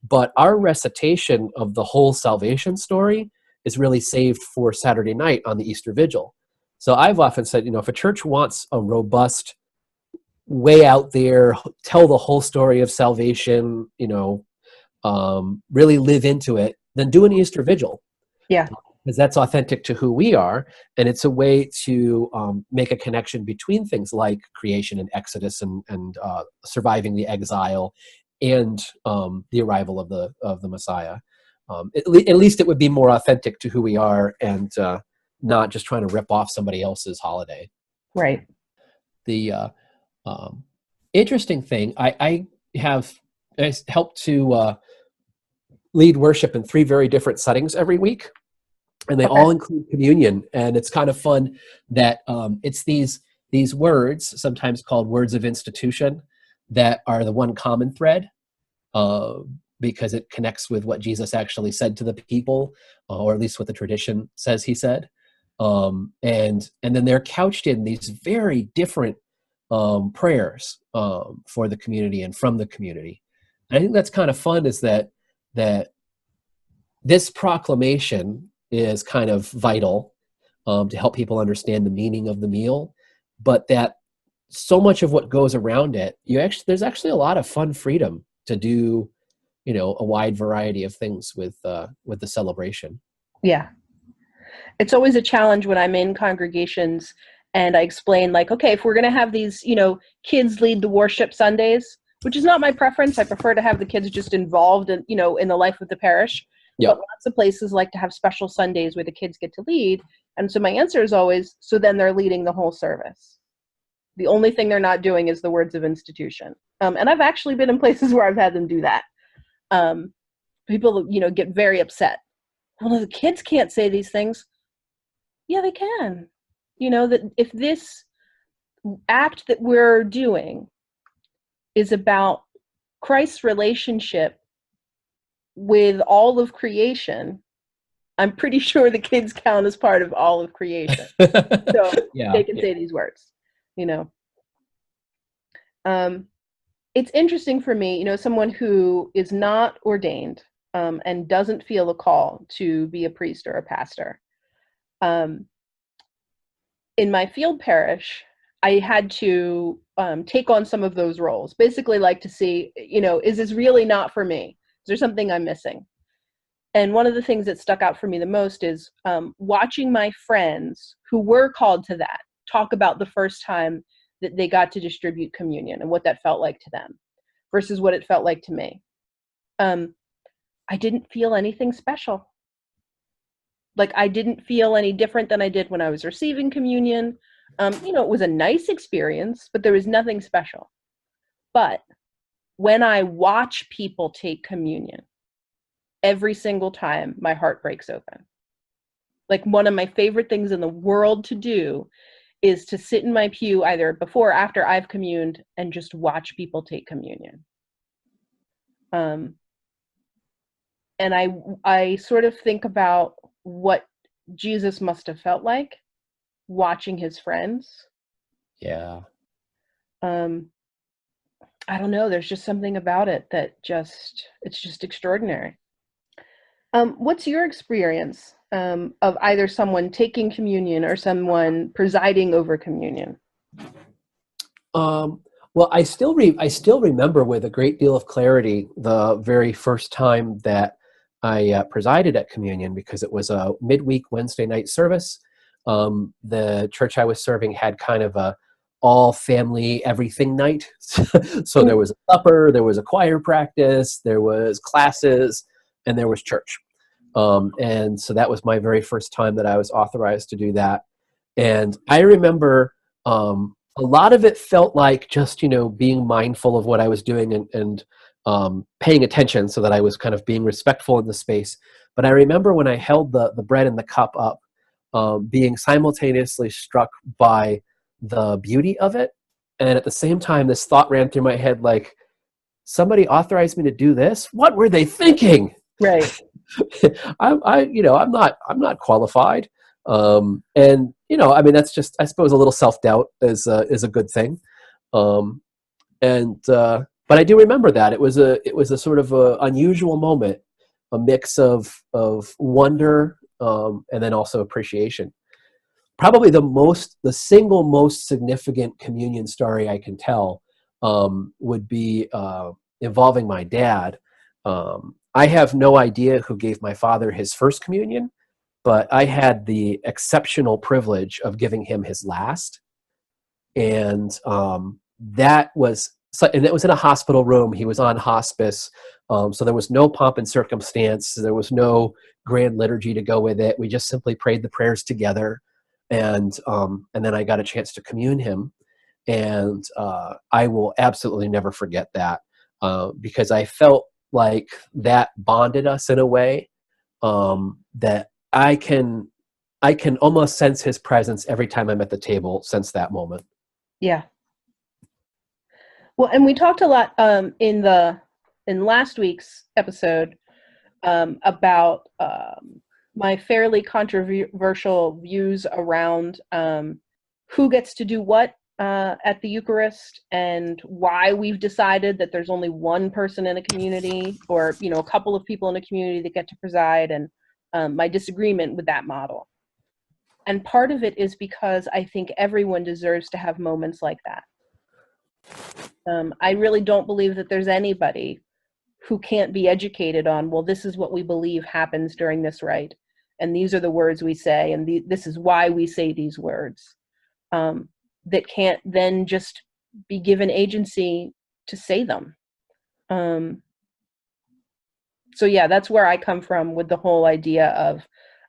S2: But our recitation of the whole salvation story is really saved for Saturday night on the Easter Vigil. So I've often said, if a church wants a robust, way out there, tell the whole story of salvation, really live into it, then do an Easter Vigil.
S1: Yeah.
S2: Because that's authentic to who we are, and it's a way to make a connection between things like creation and Exodus and surviving the exile and the arrival of the Messiah. At least it would be more authentic to who we are, and not just trying to rip off somebody else's holiday.
S1: Right.
S2: The interesting thing, I helped to lead worship in 3 very different settings every week. And they
S1: Okay.
S2: all include communion, and it's kind of fun that it's these words, sometimes called words of institution, that are the one common thread, because it connects with what Jesus actually said to the people, or at least what the tradition says he said, and then they're couched in these very different prayers for the community and from the community. And I think that's kind of fun, is that this proclamation is kind of vital to help people understand the meaning of the meal, but that so much of what goes around it, there's actually a lot of fun freedom to do, a wide variety of things with the celebration.
S1: Yeah. It's always a challenge when I'm in congregations and I explain, like, okay, if we're going to have these, kids lead the worship Sundays, which is not my preference. I prefer to have the kids just involved in, in the life of the parish.
S2: Yep.
S1: But lots of places like to have special Sundays where the kids get to lead. And so my answer is always, so then they're leading the whole service. The only thing they're not doing is the words of institution. And I've actually been in places where I've had them do that. People, get very upset. Well, the kids can't say these things. Yeah, they can. That if this act that we're doing is about Christ's relationship with all of creation, I'm pretty sure the kids count as part of all of creation. So
S2: Yeah,
S1: they can say these words, It's interesting for me, someone who is not ordained and doesn't feel a call to be a priest or a pastor. In my field parish, I had to take on some of those roles, basically like to see, is this really not for me? Is there something I'm missing? And one of the things that stuck out for me the most is watching my friends who were called to that talk about the first time that they got to distribute communion and what that felt like to them versus what it felt like to me. I didn't feel anything special. Like, I didn't feel any different than I did when I was receiving communion. It was a nice experience, but there was nothing special. But when I watch people take communion, every single time my heart breaks open. Like, one of my favorite things in the world to do is to sit in my pew either before or after I've communed and just watch people take communion. And I sort of think about what Jesus must have felt like watching his friends.
S2: Yeah.
S1: I don't know. There's just something about it that it's just extraordinary. What's your experience of either someone taking communion or someone presiding over communion?
S2: Well, Well, I still remember with a great deal of clarity the very first time that I presided at communion, because it was a midweek Wednesday night service. The church I was serving had kind of a all family everything night. So there was a supper, there was a choir practice, there was classes, and there was church. And so that was my very first time that I was authorized to do that. And I remember a lot of it felt like just, being mindful of what I was doing, and paying attention, so that I was kind of being respectful in the space. But I remember when I held the bread and the cup up, being simultaneously struck by the beauty of it. And at the same time, this thought ran through my head like, somebody authorized me to do this? What were they thinking?
S1: Right.
S2: I'm not qualified. And I mean, that's just, I suppose, a little self-doubt is a good thing. But I do remember that it was a sort of a unusual moment, a mix of wonder, and then also appreciation. Probably the single most significant communion story I can tell would be involving my dad. I have no idea who gave my father his first communion, but I had the exceptional privilege of giving him his last. And that was and it was in a hospital room. He was on hospice, so there was no pomp and circumstance. There was no grand liturgy to go with it. We just simply prayed the prayers together, and then I got a chance to commune him, and I will absolutely never forget that, because I felt like that bonded us in a way that I can almost sense his presence every time I'm at the table since that moment.
S1: Yeah. Well, and we talked a lot in last week's episode about my fairly controversial views around who gets to do what at the Eucharist, and why we've decided that there's only one person in a community, or a couple of people in a community that get to preside, and my disagreement with that model. And part of it is because I think everyone deserves to have moments like that. I really don't believe that there's anybody who can't be educated on, well, this is what we believe happens during this rite, and these are the words we say, and this is why we say these words, that can't then just be given agency to say them. So yeah, that's where I come from with the whole idea of,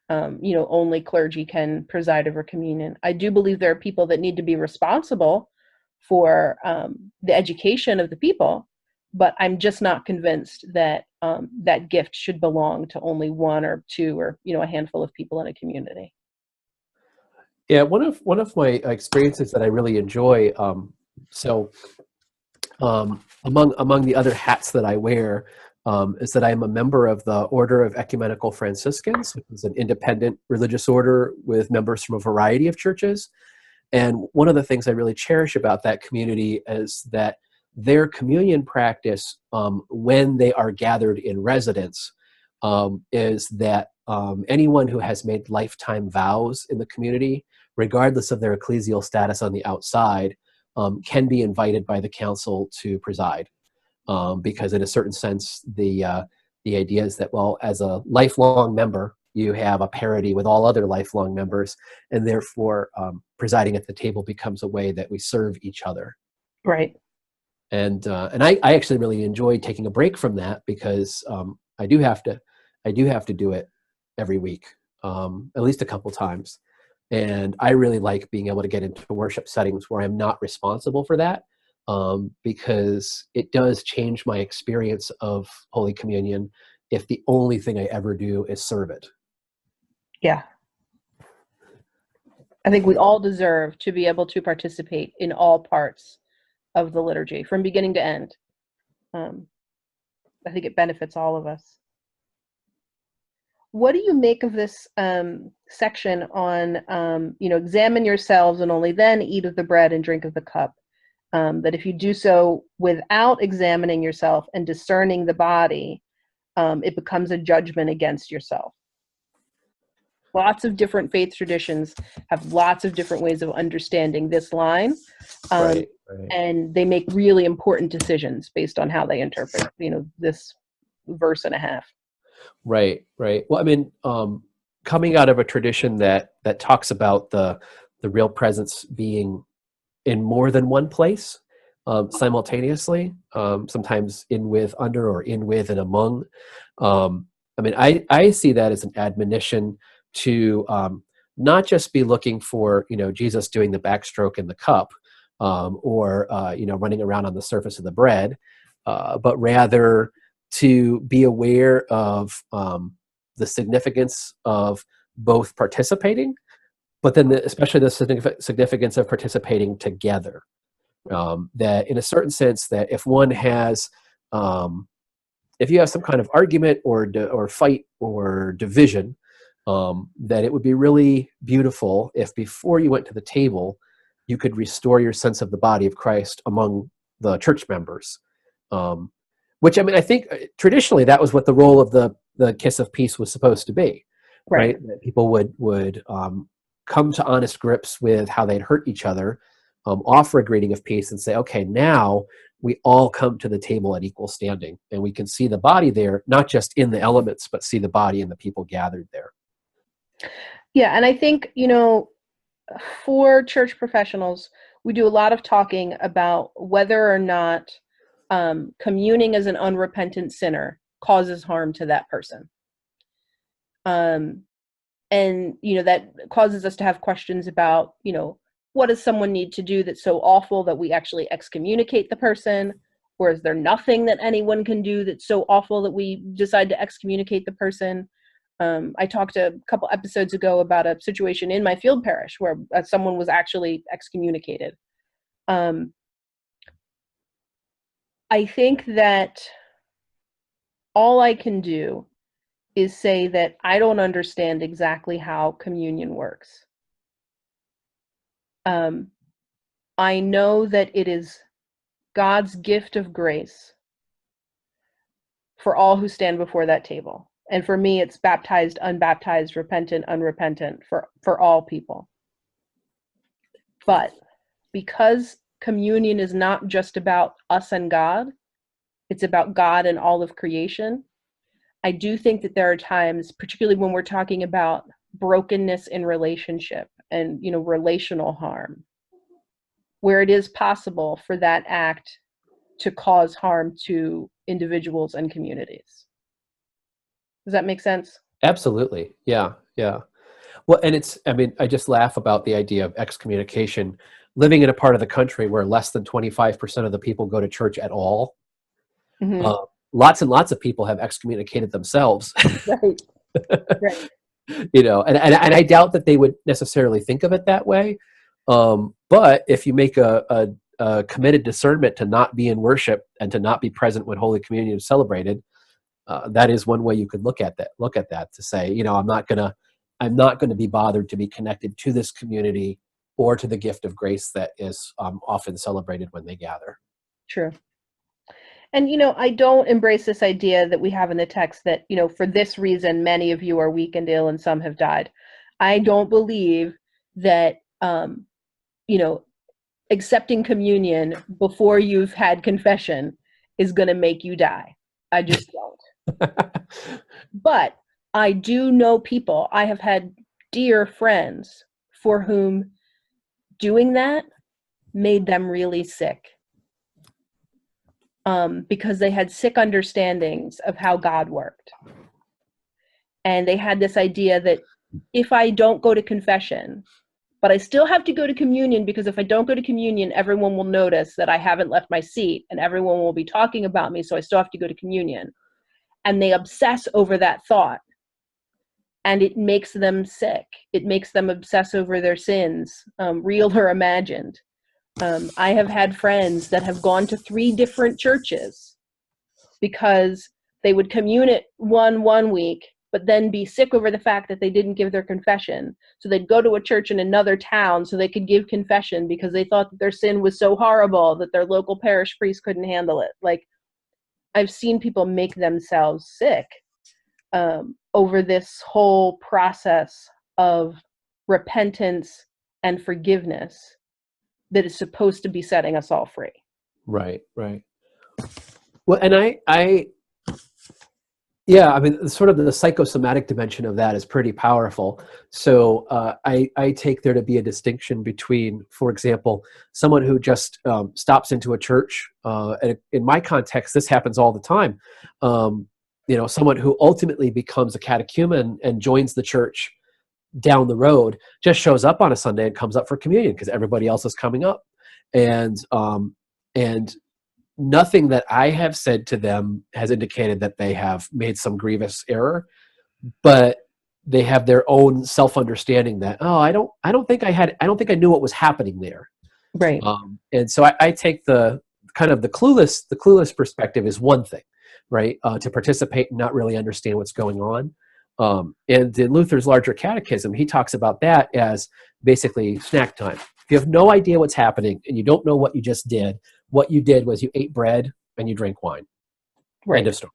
S1: only clergy can preside over communion. I do believe there are people that need to be responsible for the education of the people, but I'm just not convinced that that gift should belong to only one or two, or a handful of people in a community.
S2: Yeah, one of my experiences that I really enjoy. Among the other hats that I wear, is that I am a member of the Order of Ecumenical Franciscans, which is an independent religious order with members from a variety of churches. And one of the things I really cherish about that community is that their communion practice, when they are gathered in residence, is that anyone who has made lifetime vows in the community, regardless of their ecclesial status on the outside, can be invited by the council to preside. Because in a certain sense, the idea is that, well, as a lifelong member, you have a parity with all other lifelong members, and therefore presiding at the table becomes a way that we serve each other.
S1: Right.
S2: And I actually really enjoy taking a break from that, because I do have to do it every week, at least a couple times. And I really like being able to get into worship settings where I'm not responsible for that, because it does change my experience of Holy Communion if the only thing I ever do is serve it.
S1: Yeah. I think we all deserve to be able to participate in all parts of the liturgy from beginning to end. I think it benefits all of us. What do you make of this section on, examine yourselves and only then eat of the bread and drink of the cup? That if you do so without examining yourself and discerning the body, it becomes a judgment against yourself. Lots of different faith traditions have lots of different ways of understanding this line.
S2: Right, right.
S1: And they make really important decisions based on how they interpret, this verse and a half.
S2: Right, right. Well, I mean, coming out of a tradition that talks about the real presence being in more than one place simultaneously, sometimes in with, under, or in with and among. I mean, I see that as an admonition to not just be looking for, Jesus doing the backstroke in the cup, or running around on the surface of the bread, but rather to be aware of the significance of both participating, but then especially the significance of participating together. That in a certain sense, that if one has, if you have some kind of argument or fight or division, that it would be really beautiful if before you went to the table, you could restore your sense of the body of Christ among the church members. Which, I mean, I think traditionally that was what the role of the kiss of peace was supposed to be, right? That people would come to honest grips with how they'd hurt each other, offer a greeting of peace, and say, okay, now we all come to the table at equal standing, and we can see the body there, not just in the elements, but see the body and the people gathered there.
S1: Yeah, and I think, for church professionals, we do a lot of talking about whether or not communing as an unrepentant sinner causes harm to that person. And, that causes us to have questions about, what does someone need to do that's so awful that we actually excommunicate the person? Or is there nothing that anyone can do that's so awful that we decide to excommunicate the person? I talked a couple episodes ago about a situation in my field parish where someone was actually excommunicated. I think that all I can do is say that I don't understand exactly how communion works. I know that it is God's gift of grace for all who stand before that table. And for me, it's baptized, unbaptized, repentant, unrepentant, for all people. But because communion is not just about us and God, it's about God and all of creation, I do think that there are times, particularly when we're talking about brokenness in relationship and, relational harm, where it is possible for that act to cause harm to individuals and communities. Does that make sense?
S2: Absolutely. Yeah. Yeah. Well, and I just laugh about the idea of excommunication. Living in a part of the country where less than 25% of the people go to church at all,
S1: Mm-hmm.
S2: Lots and lots of people have excommunicated themselves.
S1: Right. Right.
S2: And I doubt that they would necessarily think of it that way. But if you make a committed discernment to not be in worship and to not be present when Holy Communion is celebrated, that is one way you could look at that to say, I'm not gonna be bothered to be connected to this community or to the gift of grace that is often celebrated when they gather.
S1: True. And, I don't embrace this idea that we have in the text that, for this reason, many of you are weak and ill and some have died. I don't believe that, accepting communion before you've had confession is going to make you die. I just don't. But I do know people, I have had dear friends for whom doing that made them really sick. Because they had sick understandings of how God worked. And they had this idea that if I don't go to confession, but I still have to go to communion, because if I don't go to communion, everyone will notice that I haven't left my seat and everyone will be talking about me, so I still have to go to communion. And they obsess over that thought. And it makes them sick. It makes them obsess over their sins, real or imagined. I have had friends that have gone to 3 different churches because they would commune at one week, but then be sick over the fact that they didn't give their confession. So they'd go to a church in another town so they could give confession because they thought that their sin was so horrible that their local parish priest couldn't handle it. Like, I've seen people make themselves sick over this whole process of repentance and forgiveness that is supposed to be setting us all free.
S2: Right, right. Well, and yeah, I mean, sort of the psychosomatic dimension of that is pretty powerful. So I take there to be a distinction between, for example, someone who just stops into a church. And in my context, this happens all the time. Someone who ultimately becomes a catechumen and joins the church down the road, just shows up on a Sunday and comes up for communion because everybody else is coming up. And nothing that I have said to them has indicated that they have made some grievous error, but they have their own self-understanding that, I don't think I knew what was happening there.
S1: Right.
S2: And so I take the kind of the clueless perspective is one thing, right? To participate and not really understand what's going on. And in Luther's larger catechism, he talks about that as basically snack time. If you have no idea what's happening and you don't know what you just did, what you did was you ate bread and you drank wine.
S1: Right.
S2: End of story.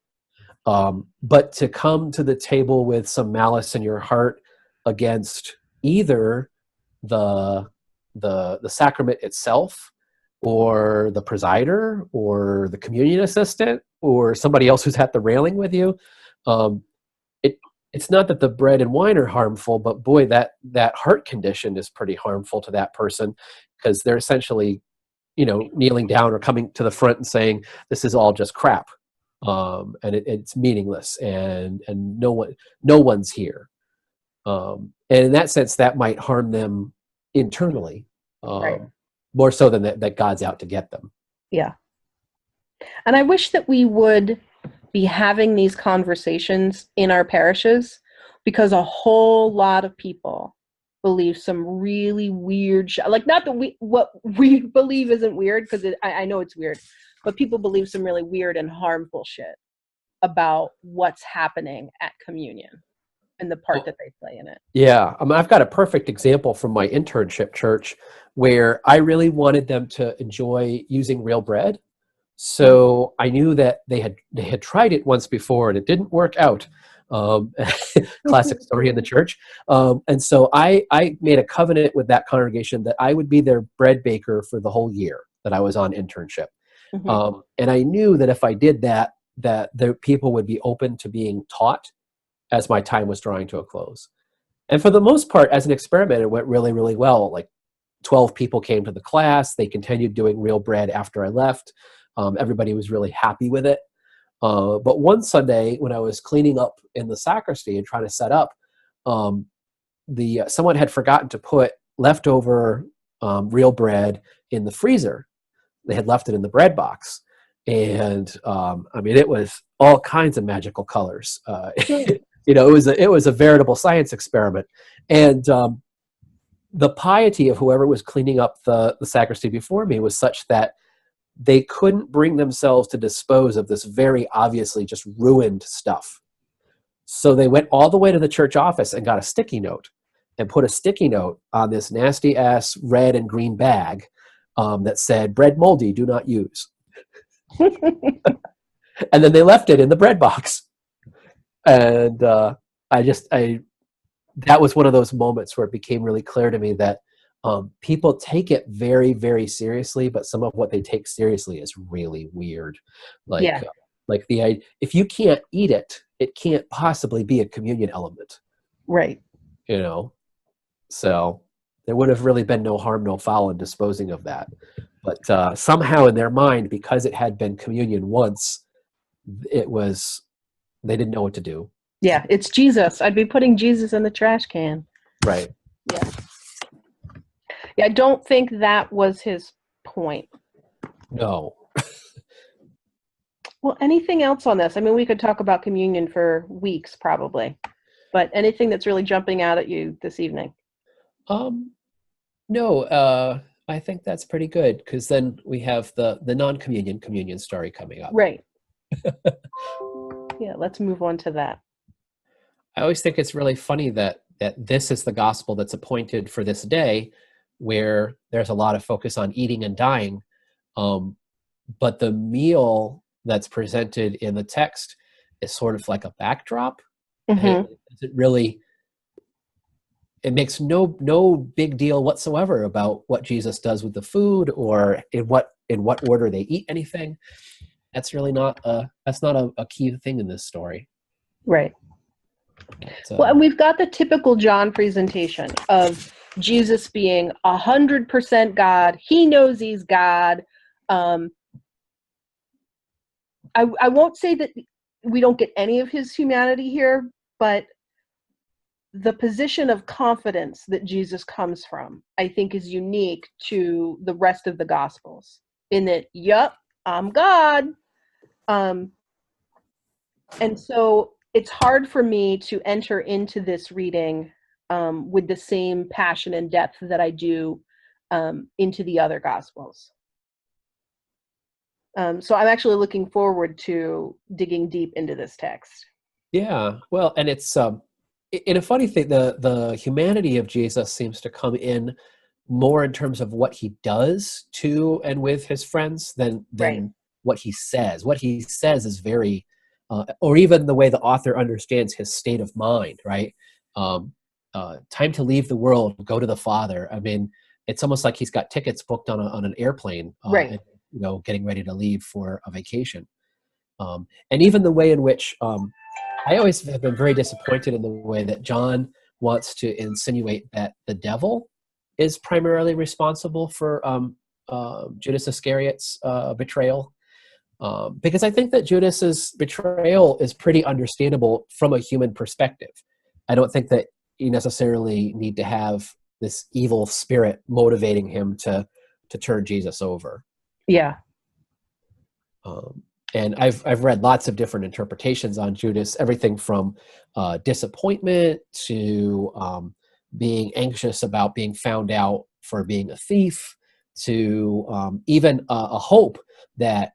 S2: But to come to the table with some malice in your heart against either the sacrament itself, or the presider, or the communion assistant, or somebody else who's at the railing with you, it's not that the bread and wine are harmful, but boy, that heart condition is pretty harmful to that person, because they're essentially, kneeling down or coming to the front and saying, this is all just crap. And it's meaningless, and no one's here. And in that sense, that might harm them internally,
S1: Right.
S2: more so than that God's out to get them.
S1: Yeah. And I wish that we would be having these conversations in our parishes, because a whole lot of people believe some really weird like, not that what we believe isn't weird, because I know it's weird, but people believe some really weird and harmful shit about what's happening at communion and the part that they play in it.
S2: Yeah, I've got a perfect example from my internship church where I really wanted them to enjoy using real bread. So I knew that they had tried it once before and it didn't work out. Classic story in the church. And so I made a covenant with that congregation that I would be their bread baker for the whole year that I was on internship.
S1: Mm-hmm.
S2: And I knew that if I did that the people would be open to being taught as my time was drawing to a close. And for the most part, as an experiment, it went really, really well. Like 12 people came to the class. They continued doing real bread after I left. Everybody was really happy with it. But one Sunday, when I was cleaning up in the sacristy and trying to set up, someone had forgotten to put leftover real bread in the freezer. They had left it in the bread box. And it was all kinds of magical colors. It was a veritable science experiment. And the piety of whoever was cleaning up the sacristy before me was such that they couldn't bring themselves to dispose of this very obviously just ruined stuff. So they went all the way to the church office and got a sticky note and put a sticky note on this nasty ass red and green bag that said, bread moldy, do not use. And then they left it in the bread box. And that was one of those moments where it became really clear to me that people take it very, very seriously, but some of what they take seriously is really weird. If you can't eat it, it can't possibly be a communion element.
S1: Right.
S2: So there would have really been no harm, no foul in disposing of that. But somehow in their mind, because it had been communion once, they didn't know what to do.
S1: Yeah, it's Jesus. I'd be putting Jesus in the trash can.
S2: Right.
S1: Yeah. Yeah, I don't think that was his point.
S2: No.
S1: Well, anything else on this? I mean, we could talk about communion for weeks probably, but anything that's really jumping out at you this evening?
S2: No, I think that's pretty good, because then we have the non-communion communion story coming up.
S1: Right. Yeah, let's move on to that.
S2: I always think it's really funny that this is the gospel that's appointed for this day, where there's a lot of focus on eating and dying, but the meal that's presented in the text is sort of like a backdrop.
S1: Mm-hmm.
S2: it makes no big deal whatsoever about what Jesus does with the food or in what order they eat anything. That's really not a key thing in this story.
S1: Right.
S2: So,
S1: Well, and we've got the typical John presentation of Jesus being 100% God. He knows he's God. I won't say that we don't get any of his humanity here, but the position of confidence that Jesus comes from, I think, is unique to the rest of the Gospels in that, yep, I'm God. And so it's hard for me to enter into this reading with the same passion and depth that I do into the other Gospels. So I'm actually looking forward to digging deep into this text.
S2: yeah, well, and it's in a funny thing, the humanity of Jesus seems to come in more in terms of what he does to and with his friends than
S1: Right.
S2: what he says. What he says is very, or even the way the author understands his state of mind, right? Time to leave the world, go to the Father. I mean, it's almost like he's got tickets booked on an airplane,
S1: Right.
S2: and, getting ready to leave for a vacation. And even the way in which I always have been very disappointed in the way that John wants to insinuate that the devil is primarily responsible for Judas Iscariot's betrayal. Because I think that Judas's betrayal is pretty understandable from a human perspective. I don't think that you necessarily need to have this evil spirit motivating him to turn Jesus over.
S1: Yeah.
S2: And I've read lots of different interpretations on Judas, everything from disappointment to being anxious about being found out for being a thief, to even a hope that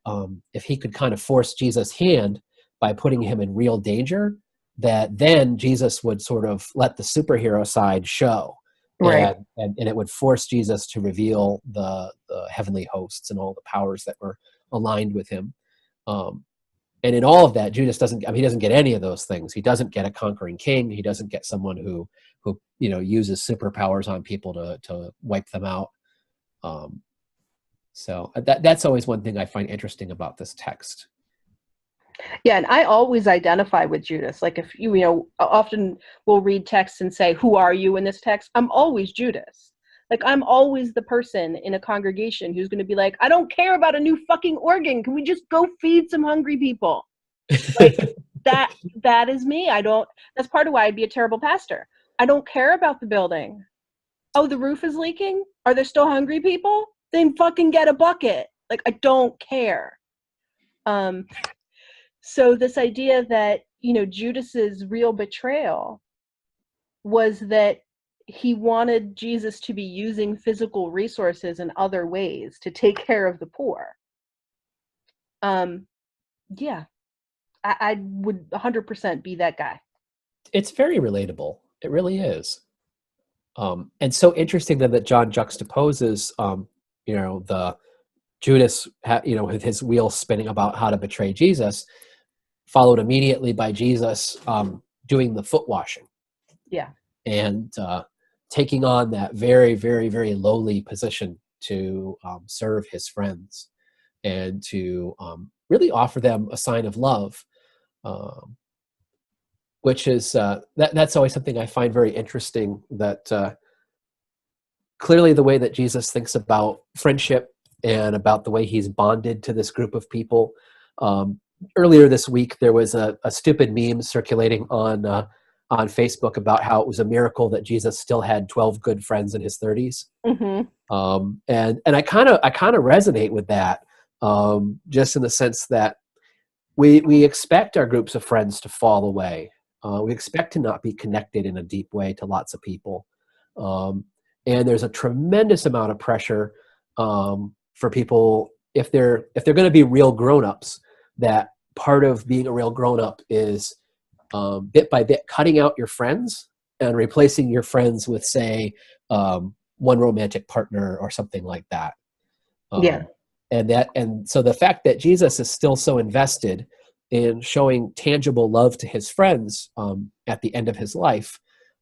S2: if he could kind of force Jesus' hand by putting him in real danger, that then Jesus would sort of let the superhero side show.
S1: Right.
S2: And it would force Jesus to reveal the heavenly hosts and all the powers that were aligned with him. And in all of that, Judas doesn't get any of those things. He doesn't get a conquering king. He doesn't get someone who uses superpowers on people to wipe them out. So that's always one thing I find interesting about this text.
S1: Yeah, and I always identify with Judas. Like if often we'll read texts and say, "Who are you in this text?" I'm always Judas. Like I'm always the person in a congregation who's going to be like, "I don't care about a new fucking organ. Can we just go feed some hungry people?" Like that is me. That's part of why I'd be a terrible pastor. I don't care about the building. Oh, the roof is leaking? Are there still hungry people? Then fucking get a bucket. Like I don't care. So this idea that, Judas's real betrayal was that he wanted Jesus to be using physical resources in other ways to take care of the poor. Yeah, I would 100% be that guy.
S2: It's very relatable. It really is. And so interesting that John juxtaposes, the Judas, with his wheels spinning about how to betray Jesus, followed immediately by Jesus doing the foot washing.
S1: Yeah.
S2: And taking on that very, very, very lowly position to serve his friends and to really offer them a sign of love, which is that's always something I find very interesting, that clearly the way that Jesus thinks about friendship and about the way he's bonded to this group of people. Earlier this week, there was a stupid meme circulating on Facebook about how it was a miracle that Jesus still had 12 good friends in his 30s.
S1: Mm-hmm.
S2: And I kind of resonate with that, just in the sense that we expect our groups of friends to fall away. We expect to not be connected in a deep way to lots of people. And there's a tremendous amount of pressure for people, if they're going to be real grown-ups, that part of being a real grown-up is bit by bit cutting out your friends and replacing your friends with, say, one romantic partner or something like that.
S1: Yeah.
S2: And so the fact that Jesus is still so invested in showing tangible love to his friends at the end of his life,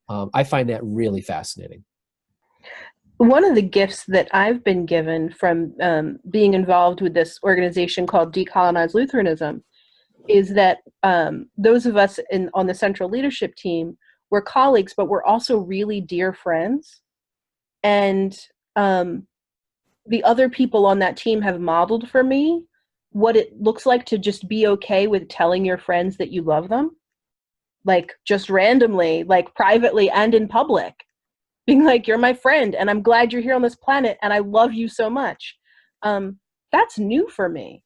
S2: I find that really fascinating.
S1: One of the gifts that I've been given from being involved with this organization called Decolonize Lutheranism is that those of us on the central leadership team, we're colleagues, but we're also really dear friends. And the other people on that team have modeled for me what it looks like to just be okay with telling your friends that you love them, like just randomly, like privately and in public, being like, you're my friend and I'm glad you're here on this planet and I love you so much. That's new for me.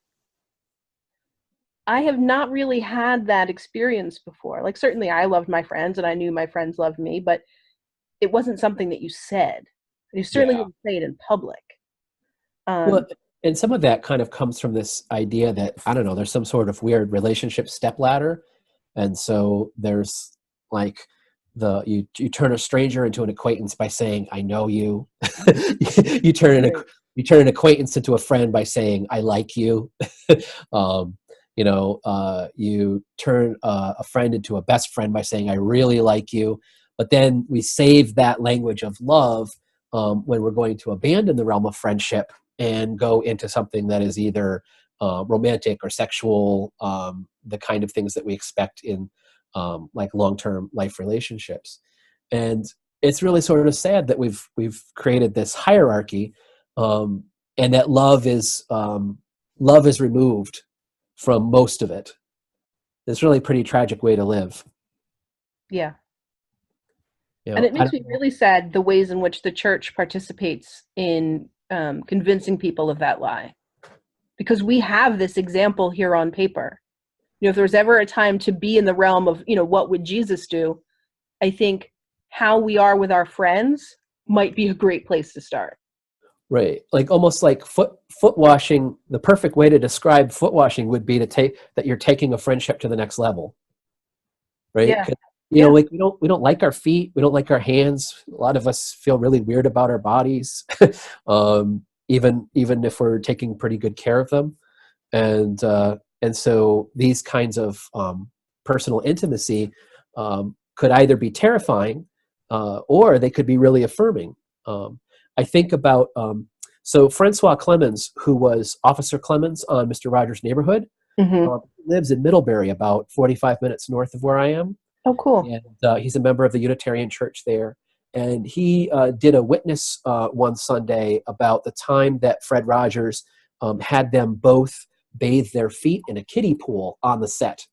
S1: I have not really had that experience before. Like, certainly I loved my friends and I knew my friends loved me, but it wasn't something that you said. You certainly
S2: Yeah.
S1: didn't say it in public.
S2: Well, and some of that kind of comes from this idea that, I don't know, there's some sort of weird relationship stepladder. And so there's like you turn a stranger into an acquaintance by saying, I know you. you turn an acquaintance into a friend by saying, I like you. You turn a friend into a best friend by saying, I really like you. But then we save that language of love when we're going to abandon the realm of friendship and go into something that is either romantic or sexual, the kind of things that we expect in like long-term life relationships. And it's really sort of sad that we've created this hierarchy, and that love is removed from most of it. It's really a pretty tragic way to live.
S1: Yeah.
S2: You
S1: And
S2: know,
S1: it makes me really sad the ways in which the church participates in convincing people of that lie. Because we have this example here on paper. You know, if there was ever a time to be in the realm of, you know, what would Jesus do? I think how we are with our friends might be a great place to start.
S2: Right. Like almost like foot washing. The perfect way to describe foot washing would be to take that you're taking a friendship to the next level. Right.
S1: Yeah.
S2: You know, like we don't like our feet. We don't like our hands. A lot of us feel really weird about our bodies, even if we're taking pretty good care of them. And so these kinds of personal intimacy could either be terrifying or they could be really affirming. I think about so Francois Clemens, who was Officer Clemens on Mr. Rogers' Neighborhood, lives in Middlebury, about 45 minutes north of where I am.
S1: Oh, cool.
S2: And he's a member of the Unitarian Church there. And he did a witness one Sunday about the time that Fred Rogers had them both bathe their feet in a kiddie pool on the set.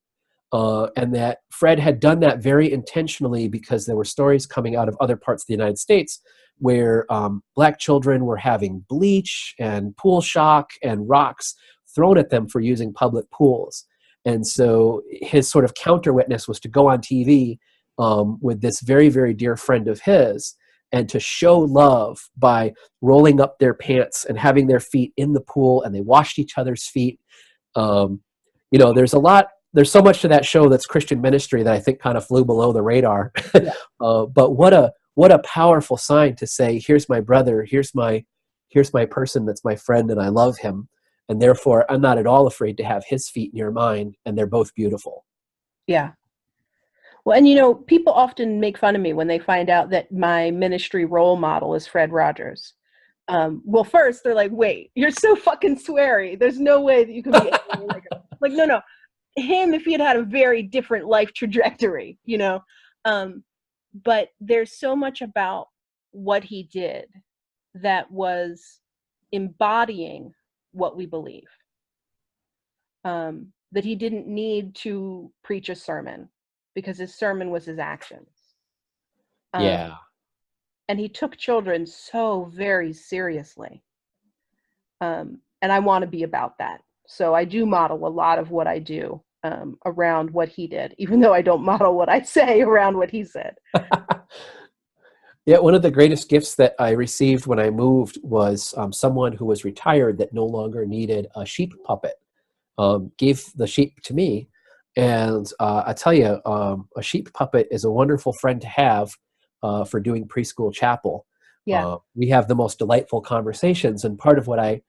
S2: And that Fred had done that very intentionally because there were stories coming out of other parts of the United States where black children were having bleach and pool shock and rocks thrown at them for using public pools. And so his sort of counter witness was to go on TV with this very, very dear friend of his and to show love by rolling up their pants and having their feet in the pool, and they washed each other's feet. There's so much to that show that's Christian ministry that I think kind of flew below the radar.
S1: Yeah.
S2: But what a powerful sign to say, here's my brother, here's my person that's my friend, and I love him. And therefore, I'm not at all afraid to have his feet near mine, and they're both beautiful.
S1: Yeah. Well, and you know, people often make fun of me when they find out that my ministry role model is Fred Rogers. Well, first they're like, wait, you're so fucking sweary. There's no way that you could be like, no. Him, if he had a very different life trajectory, you know. But there's so much about what he did that was embodying what we believe. That he didn't need to preach a sermon because his sermon was his actions.
S2: Yeah.
S1: And he took children so very seriously. And I want to be about that. So I do model a lot of what I do around what he did, even though I don't model what I say around what he said.
S2: Yeah, one of the greatest gifts that I received when I moved was someone who was retired that no longer needed a sheep puppet. Gave the sheep to me. And I tell you, a sheep puppet is a wonderful friend to have for doing preschool chapel.
S1: Yeah.
S2: We have the most delightful conversations, and part of what I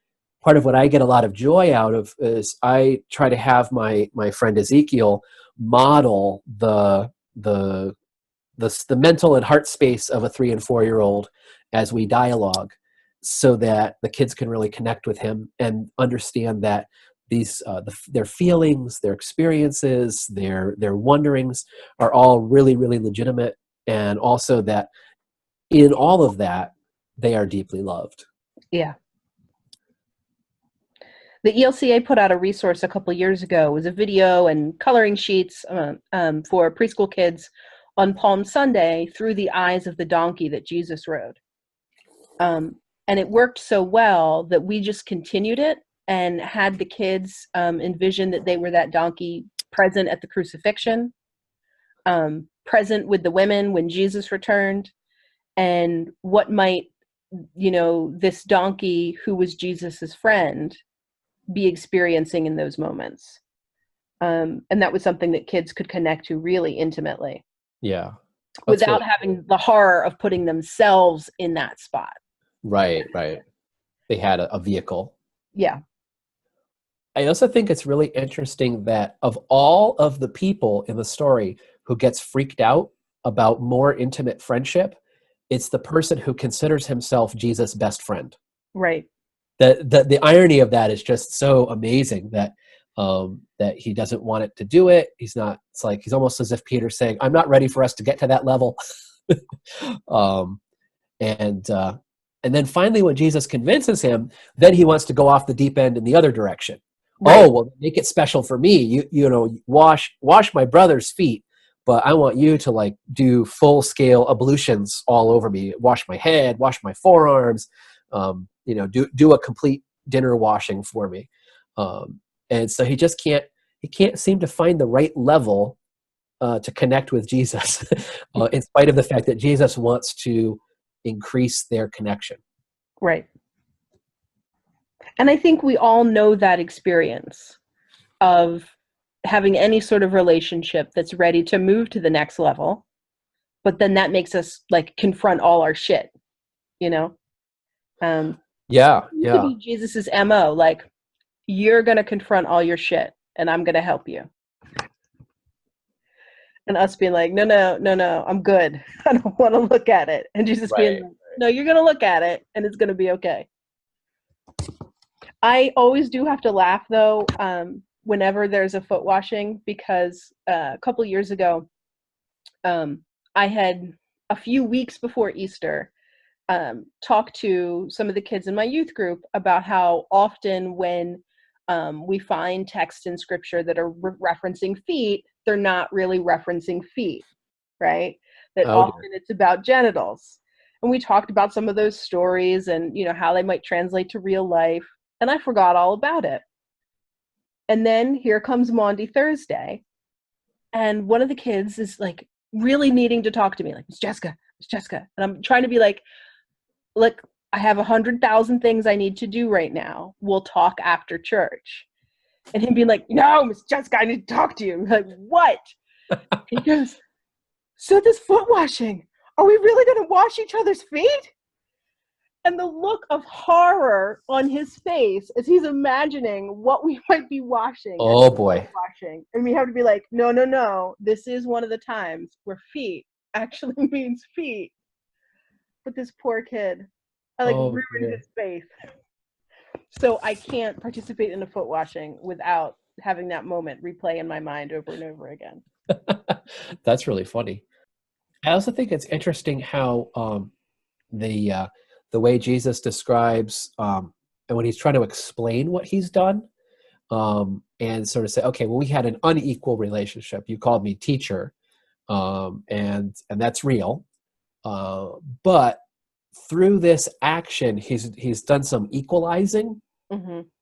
S2: get a lot of joy out of is I try to have my friend Ezekiel model the the mental and heart space of a 3 and 4-year-old as we dialogue, so that the kids can really connect with him and understand that these their feelings, their experiences, their wonderings are all really, really legitimate, and also that in all of that they are deeply loved.
S1: Yeah. The ELCA put out a resource a couple years ago. It was a video and coloring sheets for preschool kids on Palm Sunday through the eyes of the donkey that Jesus rode. And it worked so well that we just continued it and had the kids envision that they were that donkey present at the crucifixion, present with the women when Jesus returned, and what might, this donkey who was Jesus's friend be experiencing in those moments. And that was something that kids could connect to really intimately.
S2: Yeah.
S1: Without having the horror of putting themselves in that spot.
S2: Right. They had a vehicle.
S1: Yeah.
S2: I also think it's really interesting that of all of the people in the story who gets freaked out about more intimate friendship, it's the person who considers himself Jesus' best friend.
S1: Right.
S2: The irony of that is just so amazing that that he doesn't want it to do it. He's not. It's like he's almost as if Peter's saying, "I'm not ready for us to get to that level." And then finally, when Jesus convinces him, then he wants to go off the deep end in the other direction. Right. Oh, well, make it special for me. Wash my brother's feet, but I want you to like do full scale ablutions all over me. Wash my head, wash my forearms. Do a complete dinner washing for me. And so he can't seem to find the right level to connect with Jesus, in spite of the fact that Jesus wants to increase their connection.
S1: Right. And I think we all know that experience of having any sort of relationship that's ready to move to the next level, but then that makes us like confront all our shit,
S2: Yeah.
S1: It could be Jesus's MO, like, you're going to confront all your shit and I'm going to help you. And us being like, no, I'm good. I don't want to look at it. And Jesus being like, no, you're going to look at it and it's going to be okay. I always do have to laugh, though, whenever there's a foot washing, because a couple years ago, I had, a few weeks before Easter, talked to some of the kids in my youth group about how often when we find texts in scripture that are referencing feet, they're not really referencing feet, right? That often it's about genitals. And we talked about some of those stories and, how they might translate to real life. And I forgot all about it. And then here comes Maundy Thursday. And one of the kids is like really needing to talk to me, like, Miss Jessica. And I'm trying to be like, look, I have 100,000 things I need to do right now. We'll talk after church. And him being like, no, Miss Jessica, I need to talk to you. I'm like, what? He goes, so this foot washing, are we really going to wash each other's feet? And the look of horror on his face as he's imagining what we might be washing.
S2: Oh, boy.
S1: Washing. And we have to be like, no. This is one of the times where feet actually means feet. But this poor kid, I ruined his faith. So I can't participate in a foot washing without having that moment replay in my mind over and over again.
S2: That's really funny. I also think it's interesting how the way Jesus describes, and when he's trying to explain what he's done, and sort of say, okay, well, we had an unequal relationship. You called me teacher, and that's real. But through this action, he's done some equalizing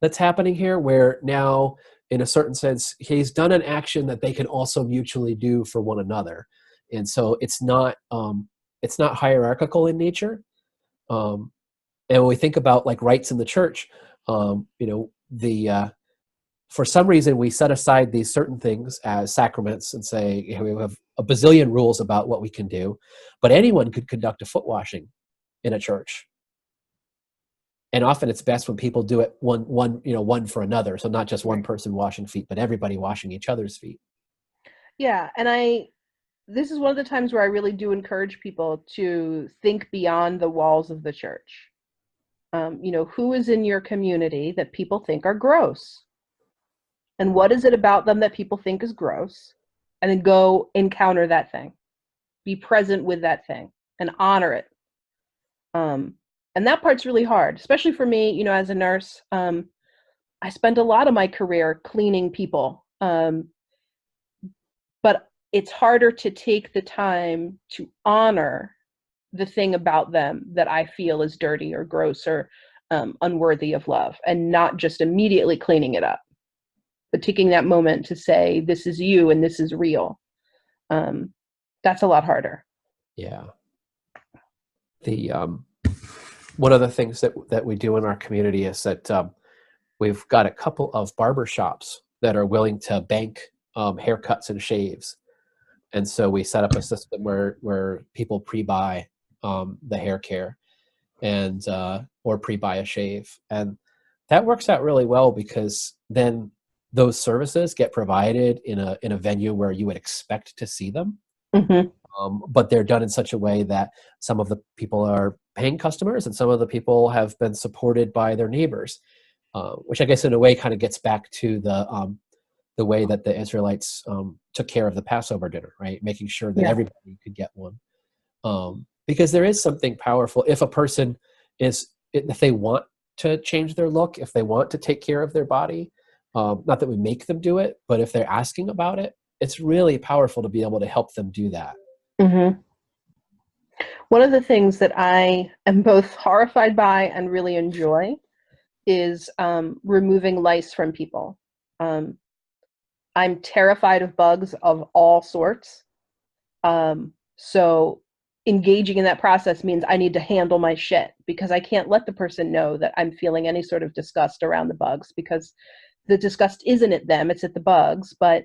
S2: that's happening here, where now, in a certain sense, he's done an action that they can also mutually do for one another, and so it's not hierarchical in nature. And when we think about like rights in the church, for some reason we set aside these certain things as sacraments and say, we have a bazillion rules about what we can do, but anyone could conduct a foot washing in a church. And often it's best when people do it one for another. So not just one person washing feet, but everybody washing each other's feet.
S1: Yeah. And this is one of the times where I really do encourage people to think beyond the walls of the church. Who is in your community that people think are gross? And what is it about them that people think is gross? And then go encounter that thing. Be present with that thing and honor it. And that part's really hard, especially for me, as a nurse. I spent a lot of my career cleaning people. But it's harder to take the time to honor the thing about them that I feel is dirty or gross or unworthy of love, and not just immediately cleaning it up, but taking that moment to say, this is you and this is real. That's a lot harder.
S2: Yeah. The one of the things that we do in our community is that we've got a couple of barber shops that are willing to bank haircuts and shaves. And so we set up a system where people pre-buy the hair care and or pre-buy a shave. And that works out really well, because then those services get provided in a venue where you would expect to see them.
S1: Mm-hmm.
S2: But they're done in such a way that some of the people are paying customers and some of the people have been supported by their neighbors, which I guess in a way kind of gets back to the way that the Israelites took care of the Passover dinner, right? Making sure that everybody could get one. Because there is something powerful if a person if they want to change their look, if they want to take care of their body, not that we make them do it, but if they're asking about it, it's really powerful to be able to help them do that.
S1: Mm-hmm. One of the things that I am both horrified by and really enjoy is removing lice from people. I'm terrified of bugs of all sorts. So engaging in that process means I need to handle my shit, because I can't let the person know that I'm feeling any sort of disgust around the bugs, because the disgust isn't at them, it's at the bugs. But,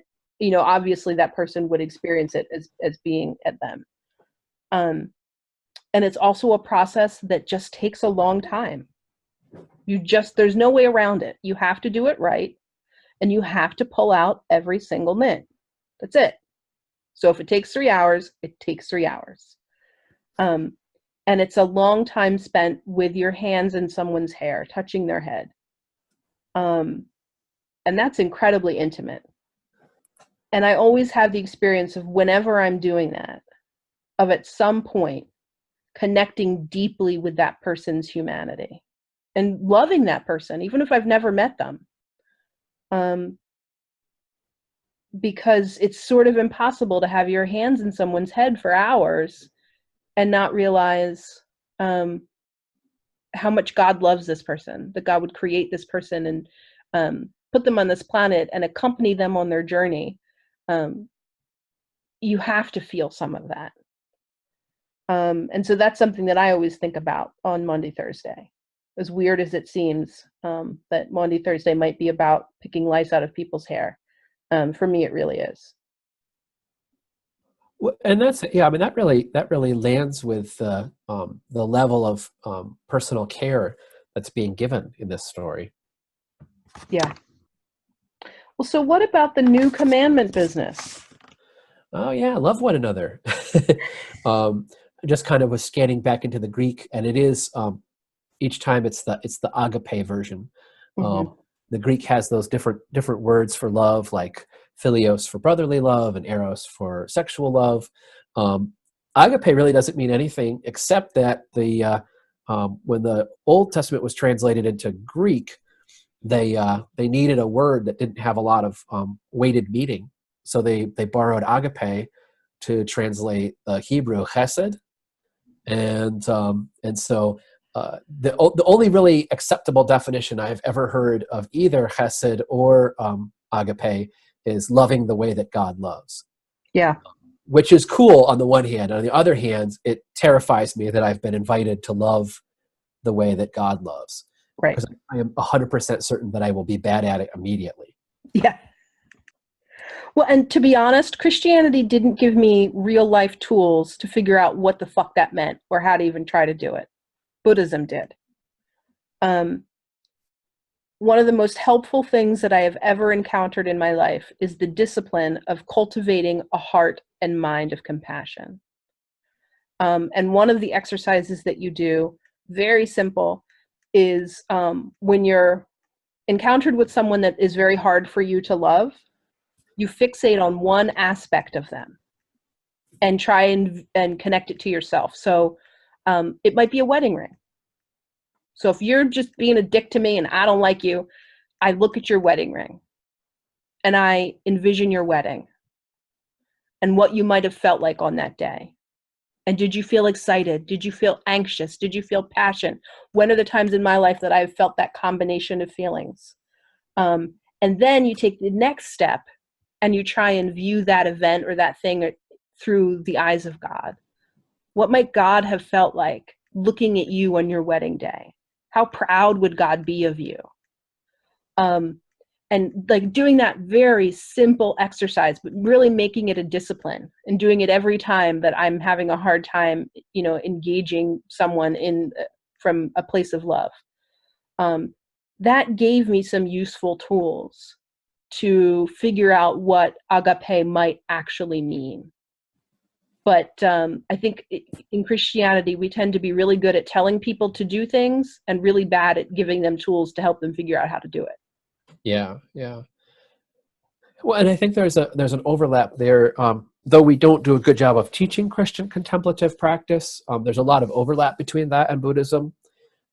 S1: obviously that person would experience it as being at them. And it's also a process that just takes a long time. There's no way around it. You have to do it right. And you have to pull out every single mint. That's it. So if it takes 3 hours, it takes 3 hours. And it's a long time spent with your hands in someone's hair, touching their head. And that's incredibly intimate. And I always have the experience of, whenever I'm doing that, of at some point connecting deeply with that person's humanity and loving that person, even if I've never met them. Because it's sort of impossible to have your hands in someone's head for hours and not realize how much God loves this person, that God would create this person and put them on this planet and accompany them on their journey. You have to feel some of that. And so that's something that I always think about on Maundy Thursday. As weird as it seems, that Maundy Thursday might be about picking lice out of people's hair. For me, it really is.
S2: Well, and that really lands with the level of personal care that's being given in this story.
S1: Yeah. Well, so what about the new commandment business?
S2: Oh yeah, love one another. I just kind of was scanning back into the Greek, and it is each time it's the agape version.
S1: Mm-hmm.
S2: The Greek has those different words for love, like philios for brotherly love and eros for sexual love. Agape really doesn't mean anything except that when the Old Testament was translated into Greek, they needed a word that didn't have a lot of weighted meaning, so they borrowed agape to translate Hebrew chesed, and so. The only really acceptable definition I've ever heard of either chesed or agape is loving the way that God loves.
S1: Yeah.
S2: Which is cool on the one hand. On the other hand, it terrifies me that I've been invited to love the way that God loves.
S1: Right.
S2: Because I am 100% certain that I will be bad at it immediately.
S1: Yeah. Well, and to be honest, Christianity didn't give me real life tools to figure out what the fuck that meant or how to even try to do it. Buddhism did. one of the most helpful things that I have ever encountered in my life is the discipline of cultivating a heart and mind of compassion. And one of the exercises that you do, very simple, is when you're encountered with someone that is very hard for you to love, you fixate on one aspect of them and try and connect it to yourself. So it might be a wedding ring. So if you're just being a dick to me and I don't like you, I look at your wedding ring and I envision your wedding and what you might have felt like on that day. And did you feel excited? Did you feel anxious? Did you feel passion? When are the times in my life that I've felt that combination of feelings? And then you take the next step and you try and view that event or that thing through the eyes of God. What might God have felt like looking at you on your wedding day? How proud would God be of you? And like doing that very simple exercise, but really making it a discipline and doing it every time that I'm having a hard time, engaging someone from a place of love. That gave me some useful tools to figure out what agape might actually mean. But I think in Christianity, we tend to be really good at telling people to do things and really bad at giving them tools to help them figure out how to do it.
S2: Yeah, yeah. Well, and I think there's an overlap there. Though we don't do a good job of teaching Christian contemplative practice, there's a lot of overlap between that and Buddhism,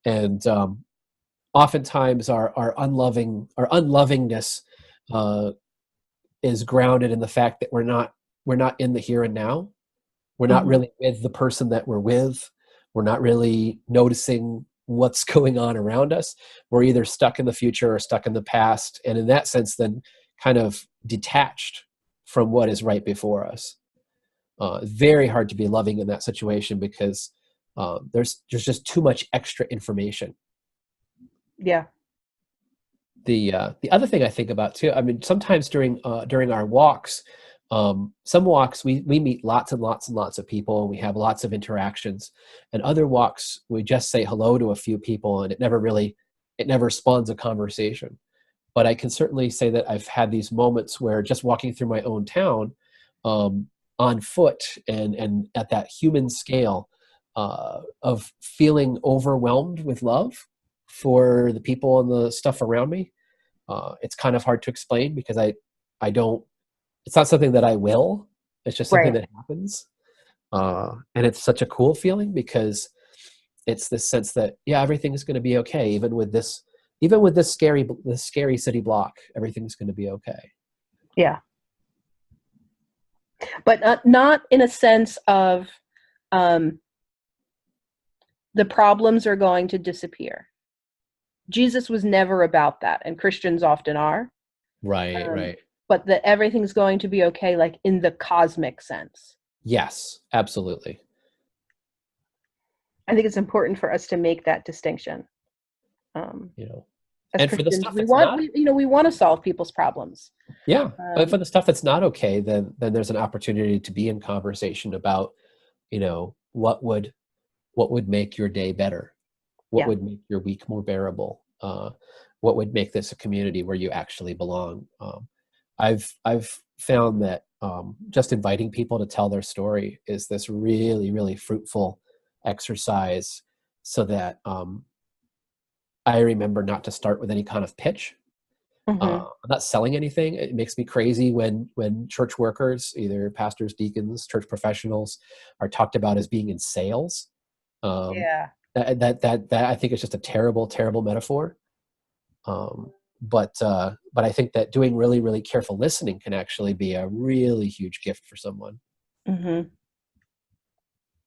S2: and oftentimes our unlovingness is grounded in the fact that we're not in the here and now. We're not really with the person that we're with. We're not really noticing what's going on around us. We're either stuck in the future or stuck in the past, and in that sense, then kind of detached from what is right before us. Very hard to be loving in that situation because there's just too much extra information.
S1: Yeah.
S2: The other thing I think about too, I mean, sometimes during our walks, some walks we meet lots and lots and lots of people and we have lots of interactions, and other walks we just say hello to a few people and it never spawns a conversation. But I can certainly say that I've had these moments where just walking through my own town, on foot and at that human scale, of feeling overwhelmed with love for the people and the stuff around me. It's kind of hard to explain because I don't, it's not something that I will, it's just something
S1: Right.
S2: that happens. And it's such a cool feeling because it's this sense that, yeah, everything is going to be okay. Even with this scary city block, everything's going to be okay.
S1: Yeah. But not in a sense of the problems are going to disappear. Jesus was never about that, and Christians often are.
S2: Right,
S1: Um,
S2: right.
S1: but that everything's going to be okay, like in the cosmic sense.
S2: Yes, absolutely.
S1: I think it's important for us to make that distinction.
S2: You know,
S1: As
S2: and for the
S1: Christians,
S2: stuff that's not,
S1: we want to solve people's problems.
S2: yeah, but for
S1: Um,
S2: the stuff that's not okay, then there's an opportunity to be in conversation about, what would make your day better, what
S1: yeah.
S2: would make your week more bearable, what would make this a community where you actually belong. I've found that just inviting people to tell their story is this really, really fruitful exercise, so that I remember not to start with any kind of pitch.
S1: Mm-hmm.
S2: I'm not selling anything. It makes me crazy when church workers, either pastors, deacons, church professionals, are talked about as being in sales. Um,
S1: Yeah.
S2: that I think is just a terrible, terrible metaphor. Um, but I think that doing really, really careful listening can actually be a really huge gift for someone.
S1: Mm-hmm.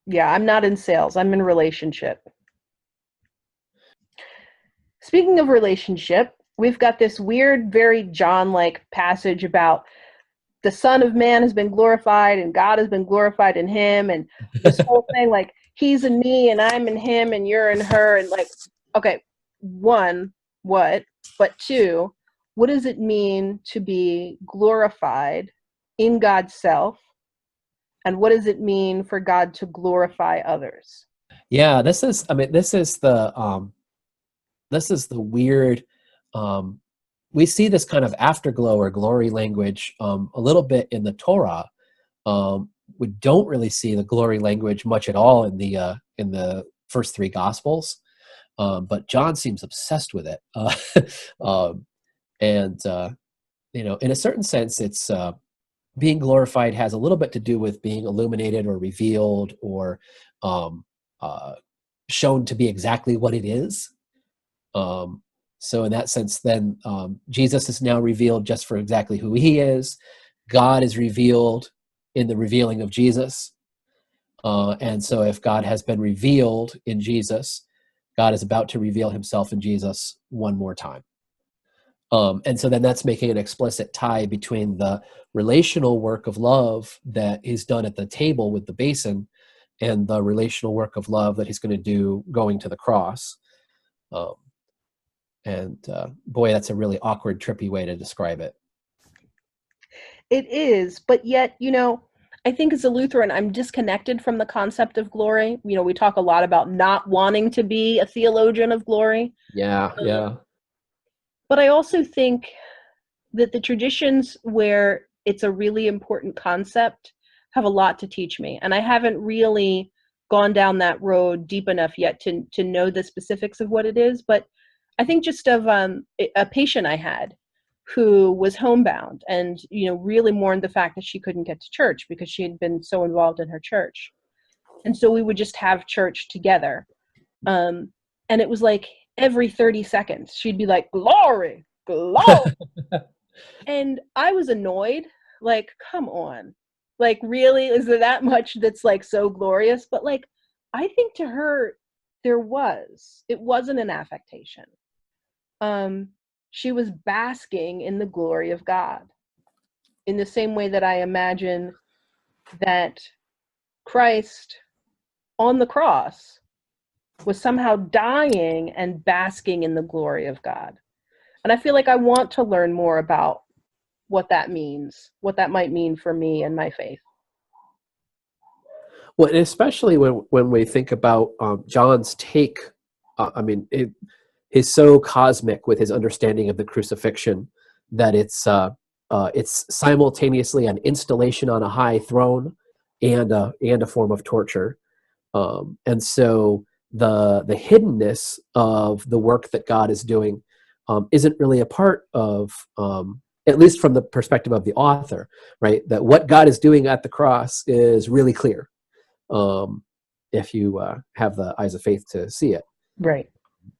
S1: Yeah, I'm not in sales. I'm in relationship. Speaking of relationship, we've got this weird, very John-like passage about the Son of Man has been glorified and God has been glorified in him, and this whole thing, like he's in me and I'm in him and you're in her, and like, okay, one, what? But two, what does it mean to be glorified in God's self? And what does it mean for God to glorify others?
S2: Yeah, this is the weird We see this kind of afterglow or glory language a little bit in the Torah. We don't really see the glory language much at all in the first three Gospels, but John seems obsessed with it. And in a certain sense, it's being glorified has a little bit to do with being illuminated or revealed or shown to be exactly what it is. So in that sense, then Jesus is now revealed just for exactly who he is. God is revealed in the revealing of Jesus. And so if God has been revealed in Jesus, God is about to reveal himself in Jesus one more time. And so then that's making an explicit tie between the relational work of love that is done at the table with the basin and the relational work of love that he's going to do going to the cross. Boy, that's a really awkward, trippy way to describe it.
S1: It is, but yet, I think as a Lutheran, I'm disconnected from the concept of glory. We talk a lot about not wanting to be a theologian of glory.
S2: Yeah.
S1: But I also think that the traditions where it's a really important concept have a lot to teach me. And I haven't really gone down that road deep enough yet to know the specifics of what it is. But I think just of a patient I had who was homebound and, really mourned the fact that she couldn't get to church because she had been so involved in her church. And so we would just have church together. And it was like every 30 seconds, she'd be like, glory, glory. And I was annoyed, like, come on. Like, really? Is there that much that's like so glorious? But like, I think to her, it wasn't an affectation. She was basking in the glory of God in the same way that I imagine that Christ on the cross was somehow dying and basking in the glory of God. And I feel like I want to learn more about what that means, what that might mean for me and my faith.
S2: Well, and especially when we think about John's take, he's so cosmic with his understanding of the crucifixion that it's simultaneously an installation on a high throne and a form of torture. And so the hiddenness of the work that God is doing isn't really a part of, at least from the perspective of the author, right? That what God is doing at the cross is really clear if you have the eyes of faith to see it.
S1: Right.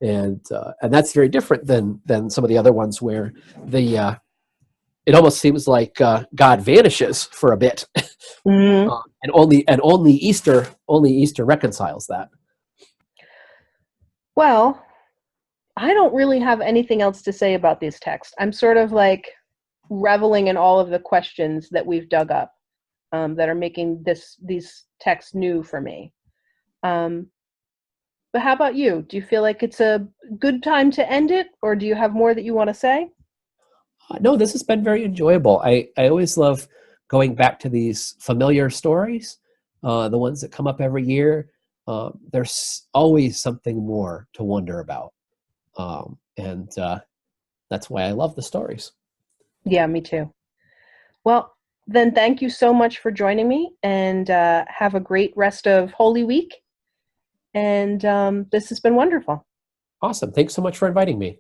S2: And that's very different than some of the other ones where it almost seems like God vanishes for a bit,
S1: Mm-hmm.
S2: and only Easter reconciles that.
S1: Well, I don't really have anything else to say about these texts. I'm sort of like reveling in all of the questions that we've dug up that are making these texts new for me. But how about you? Do you feel like it's a good time to end it, or do you have more that you want to say?
S2: No, this has been very enjoyable. I always love going back to these familiar stories, the ones that come up every year. There's always something more to wonder about. And that's why I love the stories.
S1: Yeah, me too. Well, then thank you so much for joining me, and have a great rest of Holy Week. And this has been wonderful.
S2: Awesome. Thanks so much for inviting me.